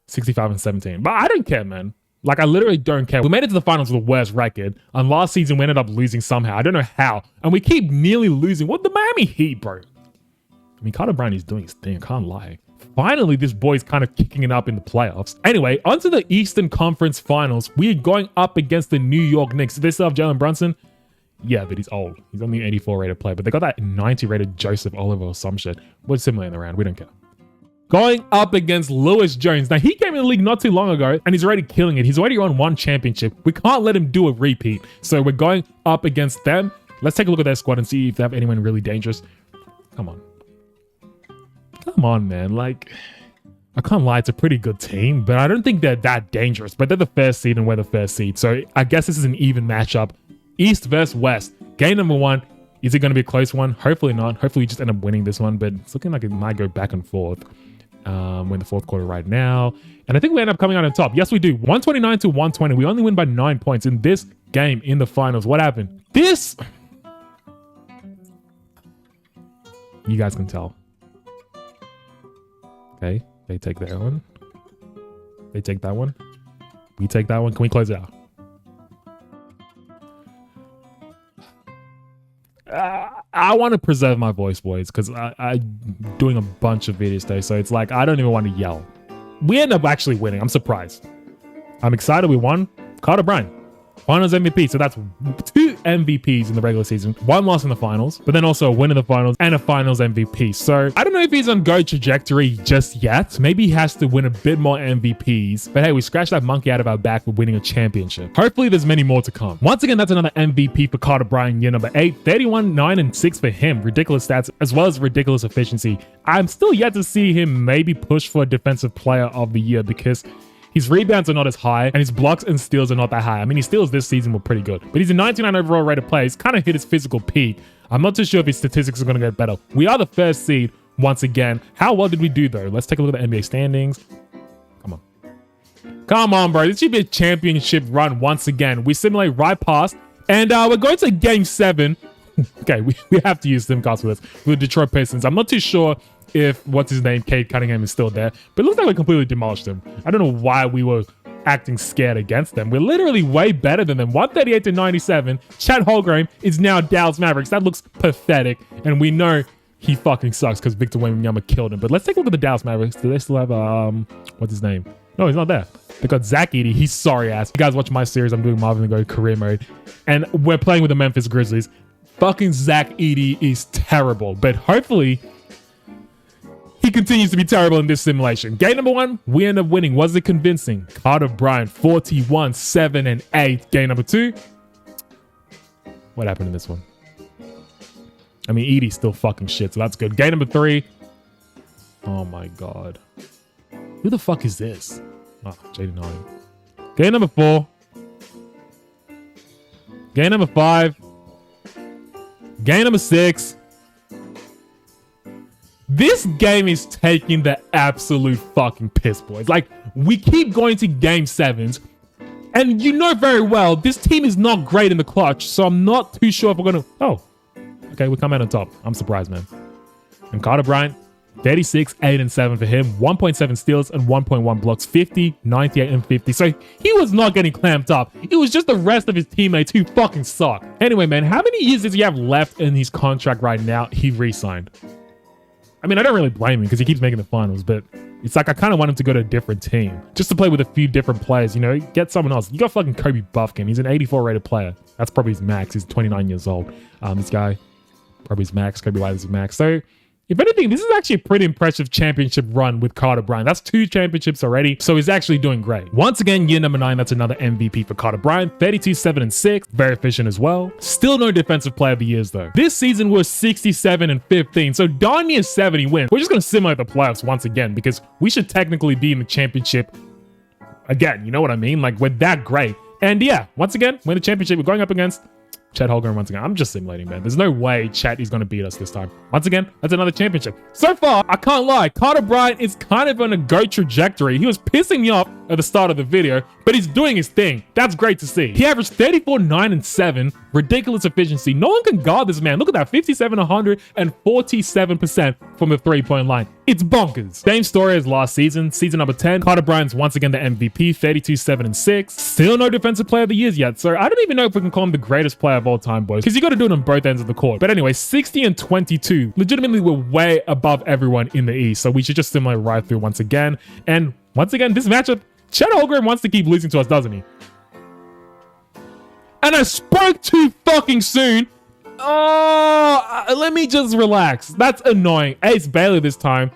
65 and 17. But I don't care, man. Like, I literally don't care. We made it to the finals with the worst record, and last season we ended up losing somehow. I don't know how. And we keep nearly losing. What the Miami Heat, bro? I mean, Carter Bryant is doing his thing. I can't lie. Finally, this boy's kind of kicking it up in the playoffs. Anyway, onto the Eastern Conference Finals. We are going up against the New York Knicks. They still have Jalen Brunson. Yeah, but he's old. He's only an 84 rated player, but they got that 90 rated Joseph Oliver or some shit. We're similar in the round. We don't care. Going up against Lewis Jones. Now, he came in the league not too long ago, and he's already killing it. He's already won one championship. We can't let him do a repeat. So we're going up against them. Let's take a look at their squad and see if they have anyone really dangerous. Come on. Come on, man. Like, I can't lie, it's a pretty good team, but I don't think they're that dangerous. But they're the first seed and we're the first seed. So I guess this is an even matchup. East versus West. Game number one. Is it going to be a close one? Hopefully not. Hopefully we just end up winning this one, but it's looking like it might go back and forth. We're in the fourth quarter right now. And I think we end up coming out on top. Yes, we do. 129 to 120. We only win by 9 points in this game in the finals. What happened? This... You guys can tell. Okay. They take that one. They take that one. We take that one. Can we close it out? I want to preserve my voice, boys, because I'm doing a bunch of videos today, so it's like I don't even want to yell. We end up actually winning. I'm surprised. I'm excited we won. Carter Bryant, finals MVP. So that's 2 MVPs in the regular season, 1 loss in the finals, but then also a win in the finals and a finals MVP. So I don't know if he's on GOAT trajectory just yet. Maybe he has to win a bit more MVPs. But hey, we scratched that monkey out of our back with winning a championship. Hopefully there's many more to come. Once again, that's another MVP for Carter Bryant, year number 8. 31, 9, and 6 for him. Ridiculous stats as well as ridiculous efficiency. I'm still yet to see him maybe push for a defensive player of the year because his rebounds are not as high, and his blocks and steals are not that high. I mean, his steals this season were pretty good, but he's a 99 overall rated player. He's kind of hit his physical peak. I'm not too sure if his statistics are going to get better. We are the first seed once again. How well did we do, though? Let's take a look at the NBA standings. Come on. Come on, bro. This should be a championship run once again. We simulate right past, and we're going to game 7. Okay, we have to use Simcast with us, with the Detroit Pistons. I'm not too sure if, what's his name, Cade Cunningham is still there. But it looks like we completely demolished him. I don't know why we were acting scared against them. We're literally way better than them. 138 to 97. Chet Holmgren is now Dallas Mavericks. That looks pathetic. And we know he fucking sucks because Victor Wembanyama killed him. But let's take a look at the Dallas Mavericks. Do they still have, what's his name? No, he's not there. They got Zach Edey. He's sorry ass. You guys watch my series. I'm doing Marvin the GOAT career mode. And we're playing with the Memphis Grizzlies. Fucking Zach Edey is terrible. But hopefully he continues to be terrible in this simulation. Game number 1, we end up winning. Was it convincing? Carter Bryant, 41, 7, and 8. Game number 2. What happened in this one? I mean, Edey's still fucking shit, so that's good. Game number 3. Oh my God. Who the fuck is this? Oh, Jaden Harden. Game number 4. Game number 5. Game number 6. This game is taking the absolute fucking piss, boys. Like, we keep going to game 7s, and you know very well this team is not great in the clutch, so I'm not too sure if we're gonna... Oh, okay, we come out on top. I'm surprised, man. And Carter Bryant, 36, 8, and 7 for him. 1.7 steals and 1.1 blocks. 50, 98, and 50. So he was not getting clamped up. It was just the rest of his teammates who fucking suck. Anyway, man, how many years does he have left in his contract right now? He re-signed. I mean, I don't really blame him because he keeps making the finals, but it's like I kind of want him to go to a different team just to play with a few different players, you know, get someone else. You got fucking Kobe Buffkin. He's an 84 rated player. That's probably his max. He's 29 years old. This guy, probably his max. Kobe White is his max. So if anything, this is actually a pretty impressive championship run with Carter Bryant. That's 2 championships already, so he's actually doing great. Once again, year number 9, that's another MVP for Carter Bryant. 32, 7, and 6. Very efficient as well. Still no defensive player of the years, though. This season was 67 and 15, so darn near 70 wins. We're just going to simulate the playoffs once again because we should technically be in the championship again. You know what I mean? Like, we're that great. And yeah, once again, win the championship. We're going up against Chet Holmgren once again. I'm just simulating, man. There's no way Chet is going to beat us this time. Once again, that's another championship. So far, I can't lie. Carter Bryant is kind of on a GOAT trajectory. He was pissing me off at the start of the video, but he's doing his thing. That's great to see. He averaged 34, 9, and 7. Ridiculous efficiency. No one can guard this man. Look at that. 57, 100, and 47% from the three-point line. It's bonkers. Same story as last season. Season number 10. Carter Bryant's once again the MVP. 32, 7, and 6. Still no defensive player of the years yet. So I don't even know if we can call him the greatest player of all time, boys, because you got to do it on both ends of the court. But anyway, 60 and 22. Legitimately, we're way above everyone in the East. So we should just simulate right through once again. And once again, this matchup, Chet Holmgren wants to keep losing to us, doesn't he? And I spoke too fucking soon. Oh, let me just relax. That's annoying. Ace Bailey this time.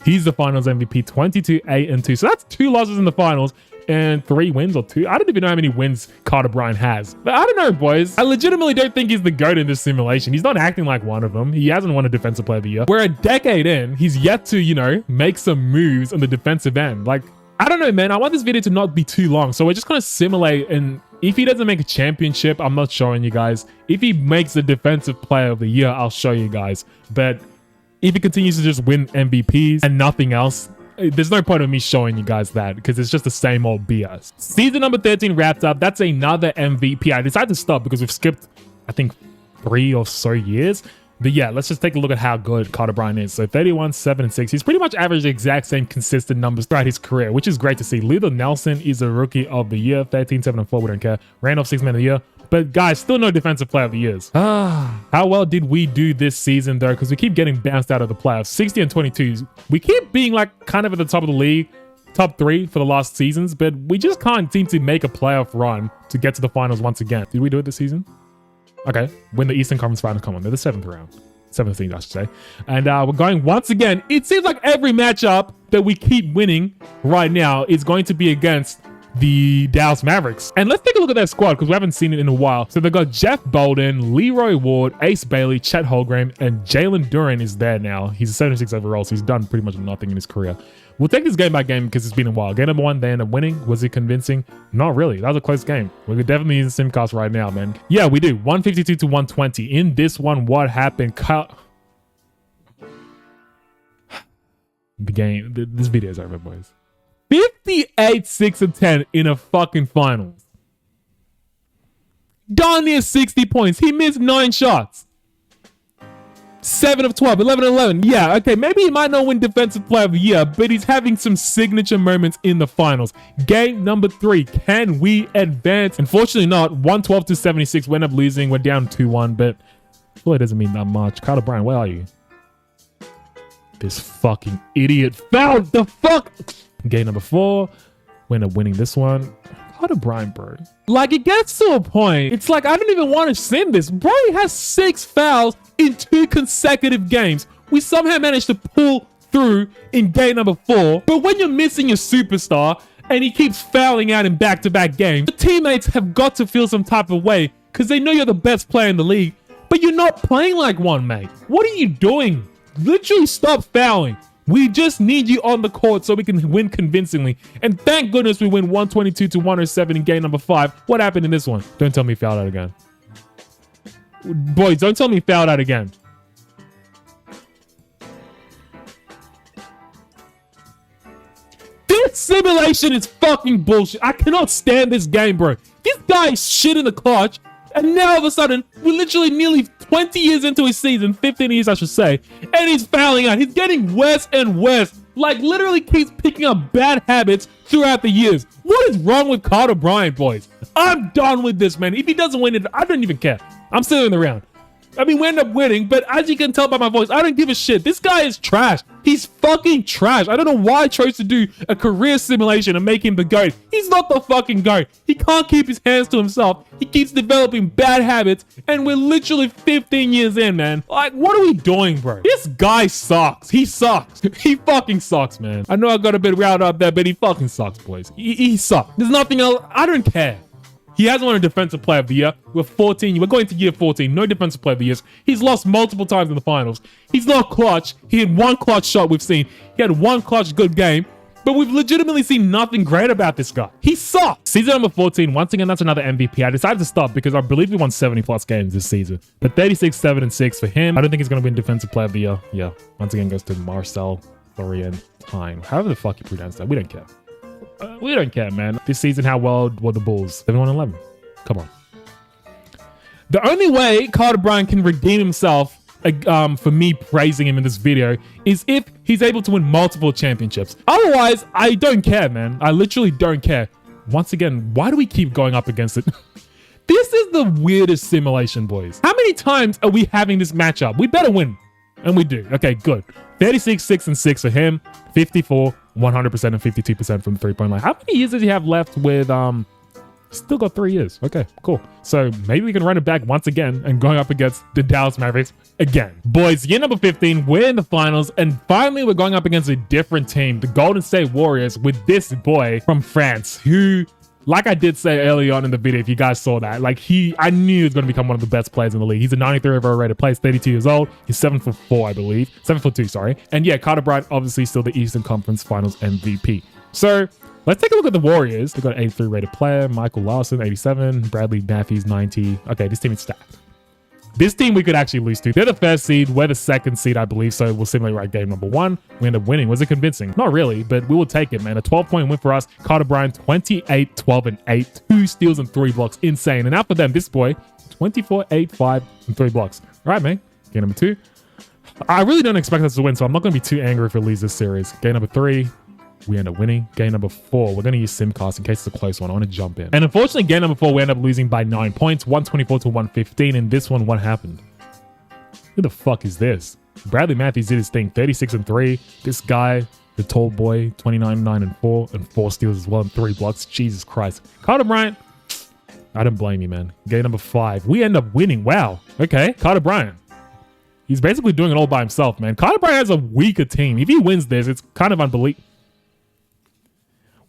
He's the finals MVP, 22-8-2. So that's 2 losses in the finals and 3 wins or 2. I don't even know how many wins Carter Bryant has. But I don't know, boys. I legitimately don't think he's the GOAT in this simulation. He's not acting like one of them. He hasn't won a defensive player of the year. We're a decade in. He's yet to, you know, make some moves on the defensive end. Like, I don't know, man. I want this video to not be too long. So we're just going to simulate, and if he doesn't make a championship, I'm not showing you guys. If he makes the defensive player of the year, I'll show you guys. But if he continues to just win MVPs and nothing else, there's no point of me showing you guys that because it's just the same old BS. Season number 13 wrapped up. That's another MVP. I decided to stop because we've skipped, I think, 3 or so years. But yeah, let's just take a look at how good Carter Bryant is. So 31, 7, and 6. He's pretty much averaged the exact same consistent numbers throughout his career, which is great to see. Luther Nelson is a rookie of the year. 13, 7, and 4. We don't care. Randolph, 6 man of the year. But guys, still no defensive player of the years. How well did we do this season though? Because we keep getting bounced out of the playoffs. 60 and 22. We keep being like kind of at the top of the league. Top 3 for the last seasons. But we just can't seem to make a playoff run to get to the finals once again. Did we do it this season? Okay, when the Eastern Conference Finals come on. They're the 7th round. 17th, I should say. And we're going once again. It seems like every matchup that we keep winning right now is going to be against the Dallas Mavericks. And let's take a look at that squad because we haven't seen it in a while. So they've got Jeff Bolden, Leroy Ward, Ace Bailey, Chet Holmgren, and Jalen Duren is there now. He's a 76 overall, so he's done pretty much nothing in his career. We'll take this game by game because it's been a while. Game number 1, they end up winning. Was it convincing? Not really. That was a close game. We could definitely use the Simcast right now, man. Yeah, we do. 152 to 120. In this one, what happened? The game. This video is over, boys. 58, 6, and 10 in a fucking finals. Darn near 60 points. He missed 9 shots. 7 of 12, 11 of 11. Yeah, okay, maybe he might not win Defensive Player of the Year, but he's having some signature moments in the finals. Game number 3, can we advance? Unfortunately not. 112 to 76. We end up losing. We're down 2-1, but well, it doesn't mean that much. Carter Bryant, where are you? This fucking idiot fouled the fuck. Game number 4. We end up winning this one. Carter Bryant, bro. Like, it gets to a point. It's like, I don't even want to sim this. Bro has 6 fouls in 2 consecutive games. We somehow managed to pull through in game number 4. But when you're missing your superstar and he keeps fouling out in back-to-back games, the teammates have got to feel some type of way because they know you're the best player in the league, but you're not playing like one, mate. What are you doing? Literally stop fouling. We just need you on the court so we can win convincingly. And thank goodness we win 122 to 107 in game number 5. What happened in this one? Don't tell me he fouled out again. Boys, don't tell me he fouled out again. This simulation is fucking bullshit. I cannot stand this game, bro. This guy is shit in the clutch. And now all of a sudden, we're literally nearly 20 years into his season, 15 years I should say, and he's fouling out. He's getting worse and worse. Like, literally keeps picking up bad habits throughout the years. What is wrong with Carter Bryant, boys? I'm done with this, man. If he doesn't win it, I don't even care. I'm still in the round. I mean, we end up winning, but as you can tell by my voice, I don't give a shit. This guy is trash. He's fucking trash. I don't know why I chose to do a career simulation and make him the GOAT. He's not the fucking GOAT. He can't keep his hands to himself. He keeps developing bad habits, and we're literally 15 years in, man. Like, what are we doing, bro? This guy sucks. He sucks. He fucking sucks, man. I know I got a bit riled up there, but he fucking sucks, boys. He sucks. There's nothing else. I don't care. He hasn't won a Defensive Player of the Year. We're 14. We're going to year 14. No Defensive Player of the Years. He's lost multiple times in the finals. He's not clutch. He had 1 clutch shot we've seen. He had 1 clutch good game. But we've legitimately seen nothing great about this guy. He sucks. Season number 14. Once again, that's another MVP. I decided to stop because I believe we won 70+ games this season. But 36, 7, and 6 for him. I don't think he's going to win Defensive Player of the Year. Yeah. Once again, goes to Marcel Florientine. However the fuck you pronounce that. We don't care. We don't care, man. This season, how well were the Bulls? 7-1-11. Come on. The only way Carter Bryant can redeem himself for me praising him in this video is if he's able to win multiple championships. Otherwise, I don't care, man. I literally don't care. Once again, why do we keep going up against it? This is the weirdest simulation, boys. How many times are we having this matchup? We better win. And we do. Okay, good. 36, 6, and 6 for him. 54, 100%, and 52% from the 3-point line. How many years does he have left with Still got 3 years. Okay, cool. So maybe we can run it back once again and going up against the Dallas Mavericks again. Boys, year number 15, we're in the finals, and finally we're going up against a different team, the Golden State Warriors, with this boy from France who, like I did say early on in the video, if you guys saw that, like I knew he was going to become one of the best players in the league. He's a 93 overall rated player, 32 years old. He's 7'4", I believe. 7'2", sorry. And yeah, Carter Bryant, obviously still the Eastern Conference Finals MVP. So let's take a look at the Warriors. They've got an 83 rated player, Michael Larson, 87, Bradley Matthews, 90. Okay, this team is stacked. This team we could actually lose to. They're the first seed. We're the second seed, I believe. So we'll simulate right game number 1. We end up winning. Was it convincing? Not really, but we will take it, man. A 12-point win for us. Carter Bryant, 28, 12, and 8. 2 steals and 3 blocks. Insane. And after them, this boy, 24, 8, 5, and 3 blocks. All right, man. Game number 2. I really don't expect us to win, so I'm not going to be too angry if we lose this series. Game number 3. We end up winning. Game number 4, we're going to use Simcast in case it's a close one. I want to jump in. And unfortunately, game number 4, we end up losing by 9 points, 124 to 115. And this one, what happened? Who the fuck is this? Bradley Matthews did his thing, 36 and 3. This guy, the tall boy, 29, 9, and 4, and 4 steals as well, and 3 blocks. Jesus Christ. Carter Bryant, I don't blame you, man. Game number 5, we end up winning. Wow. Okay, Carter Bryant. He's basically doing it all by himself, man. Carter Bryant has a weaker team. If he wins this, it's kind of unbelievable.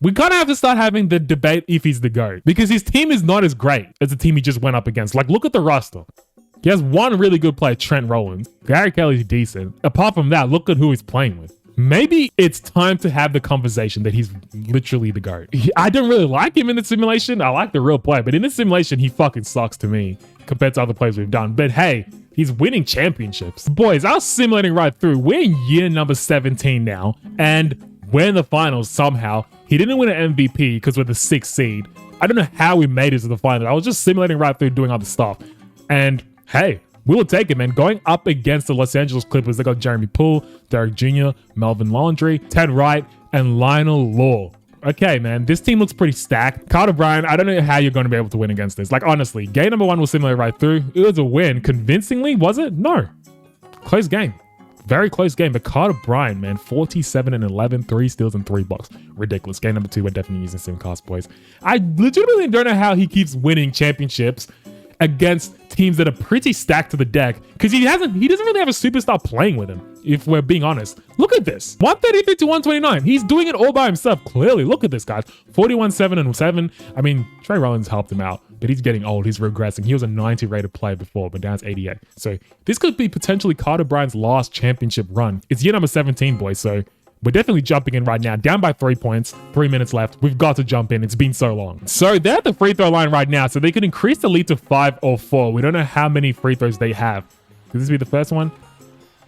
We kind of have to start having the debate if he's the GOAT, because his team is not as great as the team he just went up against. Like, look at the roster. He has one really good player, Trent Rollins. Gary Kelly's decent. Apart from that, look at who he's playing with. Maybe it's time to have the conversation that he's literally the GOAT. I don't really like him in the simulation. I like the real player, but in the simulation, he fucking sucks to me compared to other players we've done. But hey, he's winning championships. Boys, I was simulating right through. We're in year number 17 now, and we're in the finals somehow. He didn't win an MVP because we're the 6th seed. I don't know how we made it to the final. I was just simulating right through doing other stuff. And hey, we will take it, man. Going up against the Los Angeles Clippers, they got Jeremy Poole, Derek Jr., Melvin Landry, Ted Wright, and Lionel Law. Okay, man, this team looks pretty stacked. Carter Bryant, I don't know how you're going to be able to win against this. Like, honestly, game number 1 will simulate right through. It was a win. Convincingly, was it? No. Close game. Very close game, but Carter Bryant, man, 47 and 11, 3 steals and 3 blocks. Ridiculous. Game number 2, we're definitely using Simcast, boys. I legitimately don't know how he keeps winning championships against teams that are pretty stacked to the deck, because he doesn't really have a superstar playing with him, if we're being honest. Look at this. 133 to 129. He's doing it all by himself, clearly. Look at this, guys. 41, 7, and 7. I mean, Trey Rollins helped him out, but he's getting old. He's regressing. He was a 90 rated player before, but now it's 88. So this could be potentially Carter Bryant's last championship run. It's year number 17, boys, so we're definitely jumping in right now. Down by 3 points, 3 minutes left. We've got to jump in. It's been so long. So they're at the free throw line right now, so they could increase the lead to 5 or 4. We don't know how many free throws they have. Could this be the first one?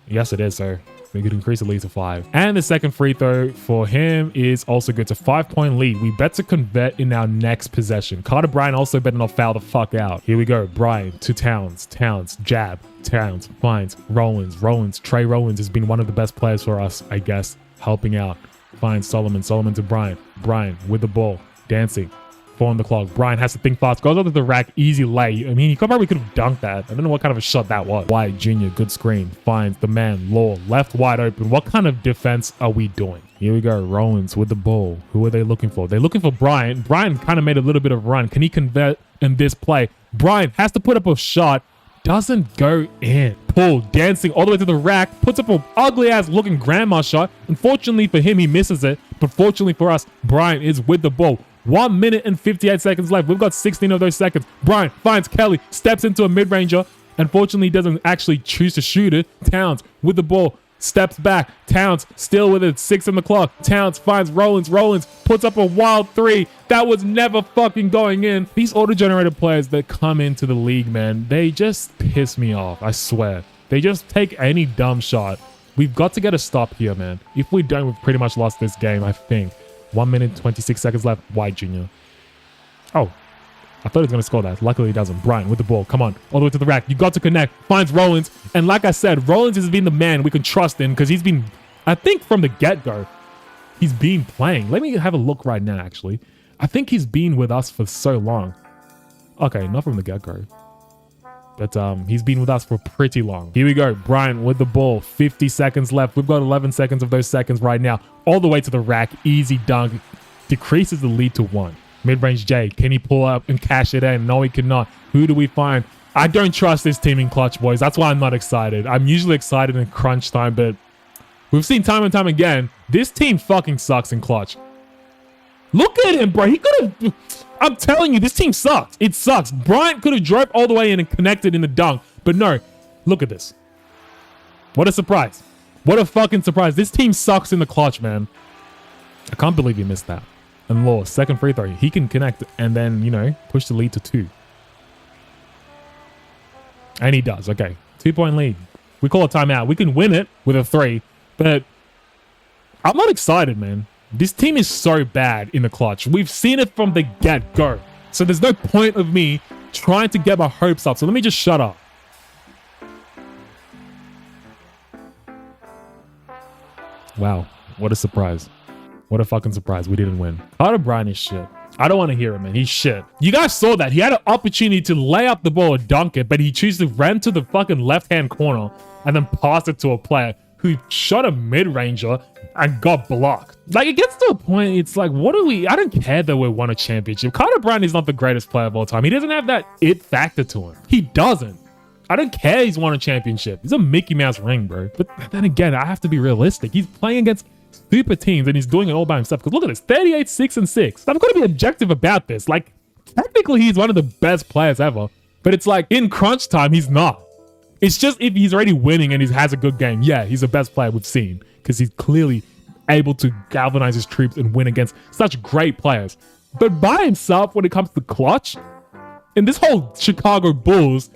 Yes, it is, so we could increase the lead to 5. And the second free throw for him is also good. It's a 5-point lead. We bet to convert in our next possession. Carter Bryant also better not foul the fuck out. Here we go. Bryant to Towns. Towns, jab. Towns, finds Rollins. Trey Rollins has been one of the best players for us, I guess. Helping out. Finds Solomon to Bryant. Bryant with the ball. Dancing. 4 on the clock. Bryant has to think fast. Goes onto the rack. Easy lay. I mean, he probably could have dunked that. I don't know what kind of a shot that was. White Jr. Good screen. Finds the man. Law. Left wide open. What kind of defense are we doing? Here we go. Rollins with the ball. Who are they looking for? They're looking for Bryant. Bryant kind of made a little bit of run. Can he convert in this play? Bryant has to put up a shot. Doesn't go in. Paul dancing all the way to the rack, puts up an ugly ass looking grandma shot. Unfortunately for him, he misses it. But fortunately for us, Bryant is with the ball. 1 minute and 58 seconds left. We've got 16 of those seconds. Bryant finds Kelly, steps into a mid-ranger. Unfortunately, he doesn't actually choose to shoot it. Towns with the ball. Steps back. Towns still with it. 6 on the clock. Towns finds Rollins. Rollins puts up a wild 3. That was never fucking going in. These auto-generated players that come into the league, man, they just piss me off. I swear. They just take any dumb shot. We've got to get a stop here, man. If we don't, we've pretty much lost this game, I think. 1 minute, 26 seconds left. White Jr. Oh. I thought he was going to score that. Luckily, he doesn't. Bryant with the ball. Come on. All the way to the rack. You got to connect. Finds Rollins. And like I said, Rollins has been the man we can trust in because he's been, I think from the get-go, he's been playing. Let me have a look right now, actually. I think he's been with us for so long. Okay, not from the get-go. But he's been with us for pretty long. Here we go. Bryant with the ball. 50 seconds left. We've got 11 seconds of those seconds right now. All the way to the rack. Easy dunk. Decreases the lead to 1. Mid-range J. Can he pull up and cash it in? No, he cannot. Who do we find? I don't trust this team in clutch, boys. That's why I'm not excited. I'm usually excited in crunch time, but we've seen time and time again, this team fucking sucks in clutch. Look at him, bro. He could have... I'm telling you, this team sucks. It sucks. Bryant could have drove all the way in and connected in the dunk, but no. Look at this. What a surprise. What a fucking surprise. This team sucks in the clutch, man. I can't believe he missed that. And Law, second free throw. He can connect and then, you know, push the lead to 2. And he does. Okay. 2-point lead. We call a timeout. We can win it with a 3, but I'm not excited, man. This team is so bad in the clutch. We've seen it from the get-go. So there's no point of me trying to get my hopes up. So let me just shut up. Wow, what a surprise. What a fucking surprise. We didn't win. Carter Bryant is shit. I don't want to hear him, man. He's shit. You guys saw that. He had an opportunity to lay up the ball or dunk it, but he chose to run to the fucking left-hand corner and then pass it to a player who shot a mid-ranger and got blocked. Like, it gets to a point, it's like, what do we... I don't care that we won a championship. Carter Bryant is not the greatest player of all time. He doesn't have that it factor to him. He doesn't. I don't care he's won a championship. He's a Mickey Mouse ring, bro. But then again, I have to be realistic. He's playing against super teams and he's doing it all by himself. Because look at this, 38, 6, and 6. I've got to be objective about this. Like, technically, he's one of the best players ever. But it's like, in crunch time, he's not. It's just if he's already winning and he has a good game, yeah, he's the best player we've seen. Because he's clearly able to galvanize his troops and win against such great players. But by himself, when it comes to clutch, and this whole Chicago Bulls...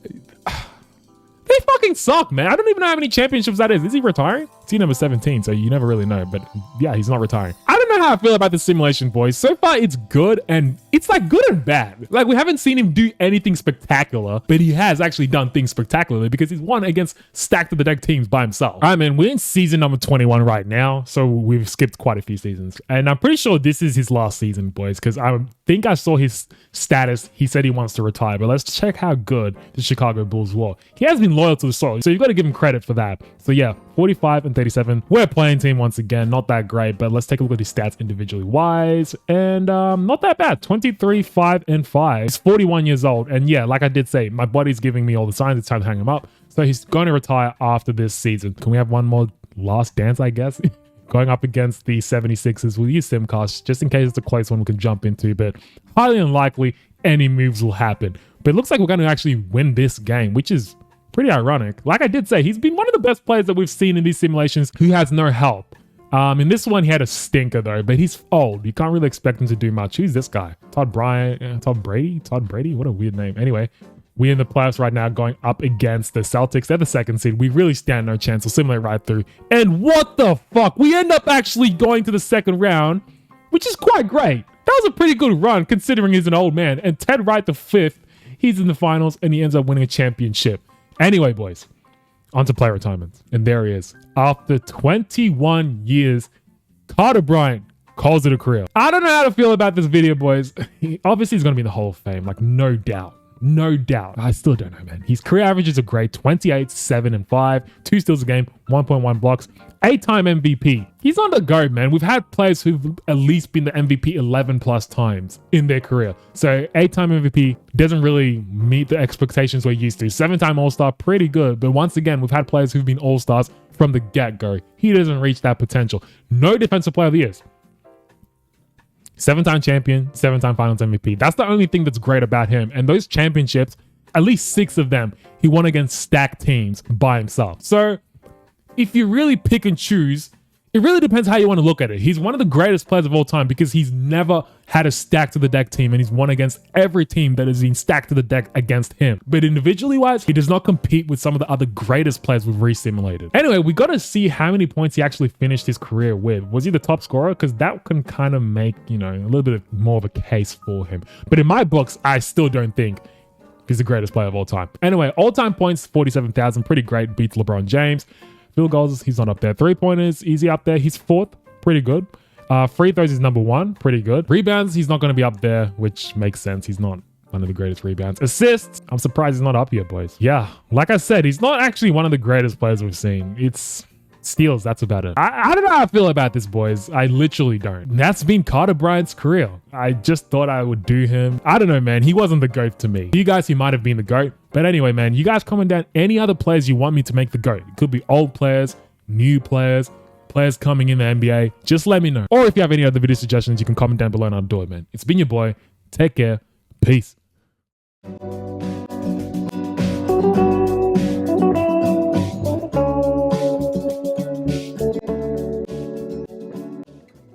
They fucking suck, man. I don't even know how many championships that is. Is he retiring? It's number 17, so you never really know. But yeah, he's not retiring. I don't know how I feel about this simulation, boys. So far, it's good, and it's like good and bad. Like, we haven't seen him do anything spectacular, but he has actually done things spectacularly because he's won against stacked to the deck teams by himself. All right, man, we're in season number 21 right now, so we've skipped quite a few seasons. And I'm pretty sure this is his last season, boys, because I think I saw his status. He said he wants to retire, but let's check how good the Chicago Bulls were. He has been loyal to the soil, so you've got to give him credit for that. So yeah, 45 and 37. We're a playing team once again, not that great, but let's take a look at his stats individually wise, and not that bad. 23, 5, and 5. He's 41 years old, and yeah, like I did say, my body's giving me all the signs. It's time to hang him up. So he's going to retire after this season. Can we have one more last dance, I guess? Going up against the 76ers. We'll use Simcast just in case it's a close one we can jump into, but highly unlikely any moves will happen. But it looks like we're going to actually win this game, which is pretty ironic. Like I did say, he's been one of the best players that we've seen in these simulations who has no help. In this one, he had a stinker though, but he's old. You can't really expect him to do much. Who's this guy? Todd Bryant, Todd Brady? What a weird name. Anyway, we're in the playoffs right now going up against the Celtics. They're the second seed. We really stand no chance. We'll simulate right through. And what the fuck? We end up actually going to the second round, which is quite great. That was a pretty good run considering he's an old man. And Ted Wright the fifth, he's in the finals and he ends up winning a championship. Anyway, boys, on to player retirements. And there he is. After 21 years, Carter Bryant calls it a career. I don't know how to feel about this video, boys. Obviously, he's going to be in the Hall of Fame, like no doubt. No doubt. I still don't know, man. His career averages are great. 28, 7, and 5. 2 steals a game, 1.1 blocks. 8-time MVP. He's on the go, man. We've had players who've at least been the MVP 11 plus times in their career. So 8-time MVP doesn't really meet the expectations we're used to. 7-time All-Star, pretty good. But once again, we've had players who've been All-Stars from the get-go. He doesn't reach that potential. No defensive player of the year. 7-time champion, 7-time finals MVP. That's the only thing that's great about him. And those championships, at least 6 of them, he won against stacked teams by himself. So if you really pick and choose, it really depends how you want to look at it. He's one of the greatest players of all time because he's never had a stack to the deck team and he's won against every team that has been stacked to the deck against him. But individually wise, he does not compete with some of the other greatest players we've re-simulated. Anyway, we got to see how many points he actually finished his career with. Was he the top scorer? Because that can kind of make, you know, a little bit more of a case for him. But in my books, I still don't think he's the greatest player of all time. Anyway, all-time points, 47,000. Pretty great. Beats LeBron James. Field goals, he's not up there. 3-pointers, easy up there. He's 4th, pretty good. Free throws is number 1, pretty good. Rebounds, he's not going to be up there, which makes sense. He's not one of the greatest rebounds. Assists, I'm surprised he's not up here, boys. Yeah, like I said, he's not actually one of the greatest players we've seen. It's Steals, that's about it. I don't know how I feel about this, boys. I literally don't. That's been Carter Bryant's career. I just thought I would do him. I don't know, man. He wasn't the GOAT to me. You guys, he might have been the GOAT. But anyway, man, you guys comment down any other players you want me to make the GOAT. It could be old players, new players, players coming in the NBA. Just let me know. Or if you have any other video suggestions, you can comment down below and I'll do it, man. It's been your boy. Take care. Peace.